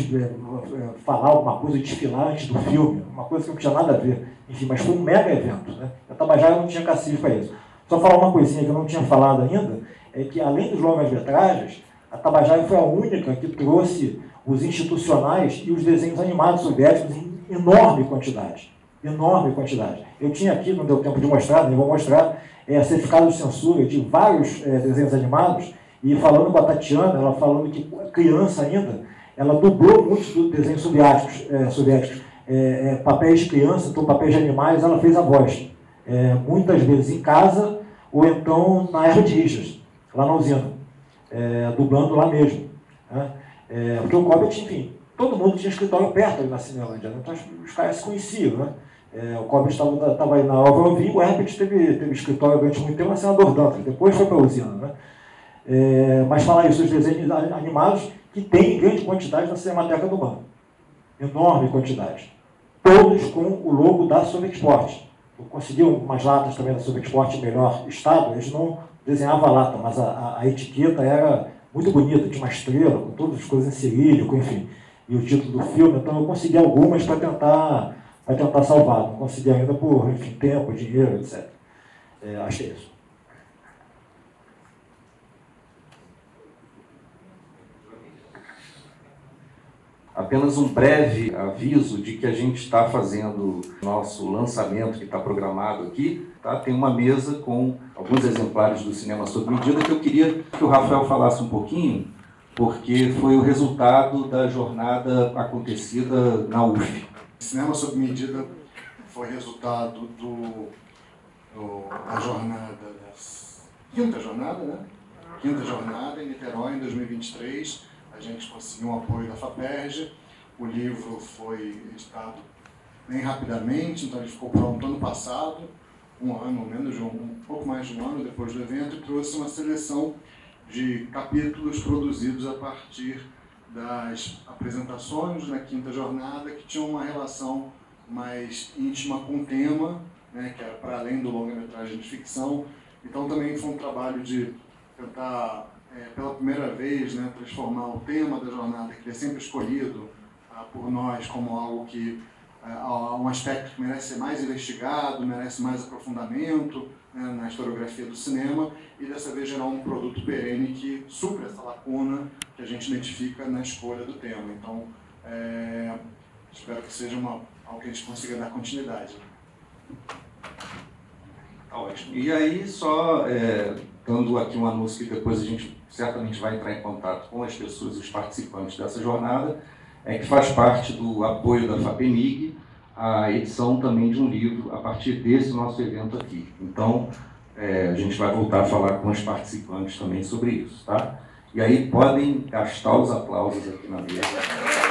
falar alguma coisa, desfilar antes do filme, uma coisa que não tinha nada a ver. Enfim, mas foi um mega evento, né? A Tabajara não tinha cacife para isso. Só falar uma coisinha que eu não tinha falado ainda, é que além dos longas-metragens, a Tabajara foi a única que trouxe os institucionais e os desenhos animados soviéticos enorme quantidade. Enorme quantidade. Eu tinha aqui, não deu tempo de mostrar, nem vou mostrar, certificado de censura de vários desenhos animados, e falando com a Tatiana, ela falando que criança ainda, ela dublou muitos dos desenhos soviéticos, papéis de criança, então papéis de animais, ela fez a voz. Muitas vezes em casa, ou então na Erva de Richards, lá na usina, dublando lá mesmo. Né? Porque o Cobbett, enfim, todo mundo tinha escritório perto ali na Cinelândia, né? Então os caras se conheciam. Né? O Cobbett estava aí na Alva, o Herbert teve escritório durante muito tempo na Senador Dantas, depois foi para a usina. Né? Mas falar isso, os desenhos animados que tem grande quantidade na Cinemateca do Banco. Enorme quantidade. Todos com o logo da Sobexport. Eu consegui umas latas também da Sobexport em melhor estado, eles não desenhavam a lata, mas a etiqueta era muito bonita, tinha uma estrela, com todas as coisas em cirílico, enfim. E o título do filme, então eu consegui algumas para tentar salvar. Não consegui ainda por, enfim, tempo, dinheiro, etc. Achei isso. Apenas um breve aviso de que a gente está fazendo nosso lançamento, que está programado aqui, tá? Tem uma mesa com alguns exemplares do Cinema Sob Medida que eu queria que o Rafael falasse um pouquinho, porque foi o resultado da jornada acontecida na UF. Cinema Sob Medida foi resultado da jornada, quinta jornada, né? Quinta jornada em Niterói, em 2023. A gente conseguiu um apoio da FAPERJ, o livro foi editado bem rapidamente, então ele ficou pronto ano passado, um ano, menos de um pouco mais de um ano depois do evento, e trouxe uma seleção de capítulos produzidos a partir das apresentações na quinta jornada, que tinham uma relação mais íntima com o tema, né, que era para além do longa-metragem de ficção. Então também foi um trabalho de tentar, pela primeira vez, né, transformar o tema da jornada, que é sempre escolhido por nós como algo que um aspecto que merece ser mais investigado, merece mais aprofundamento, né, na historiografia do cinema, e dessa vez gerar um produto perene que supra essa lacuna que a gente identifica na escolha do tema. Então, espero que seja algo que a gente consiga dar continuidade. Tá ótimo. E aí, só dando aqui um anúncio que depois a gente certamente vai entrar em contato com as pessoas, os participantes dessa jornada, que faz parte do apoio da FAPEMIG, a edição também de um livro a partir desse nosso evento aqui. Então, a gente vai voltar a falar com os participantes também sobre isso, tá? E aí podem gastar os aplausos aqui na mesa.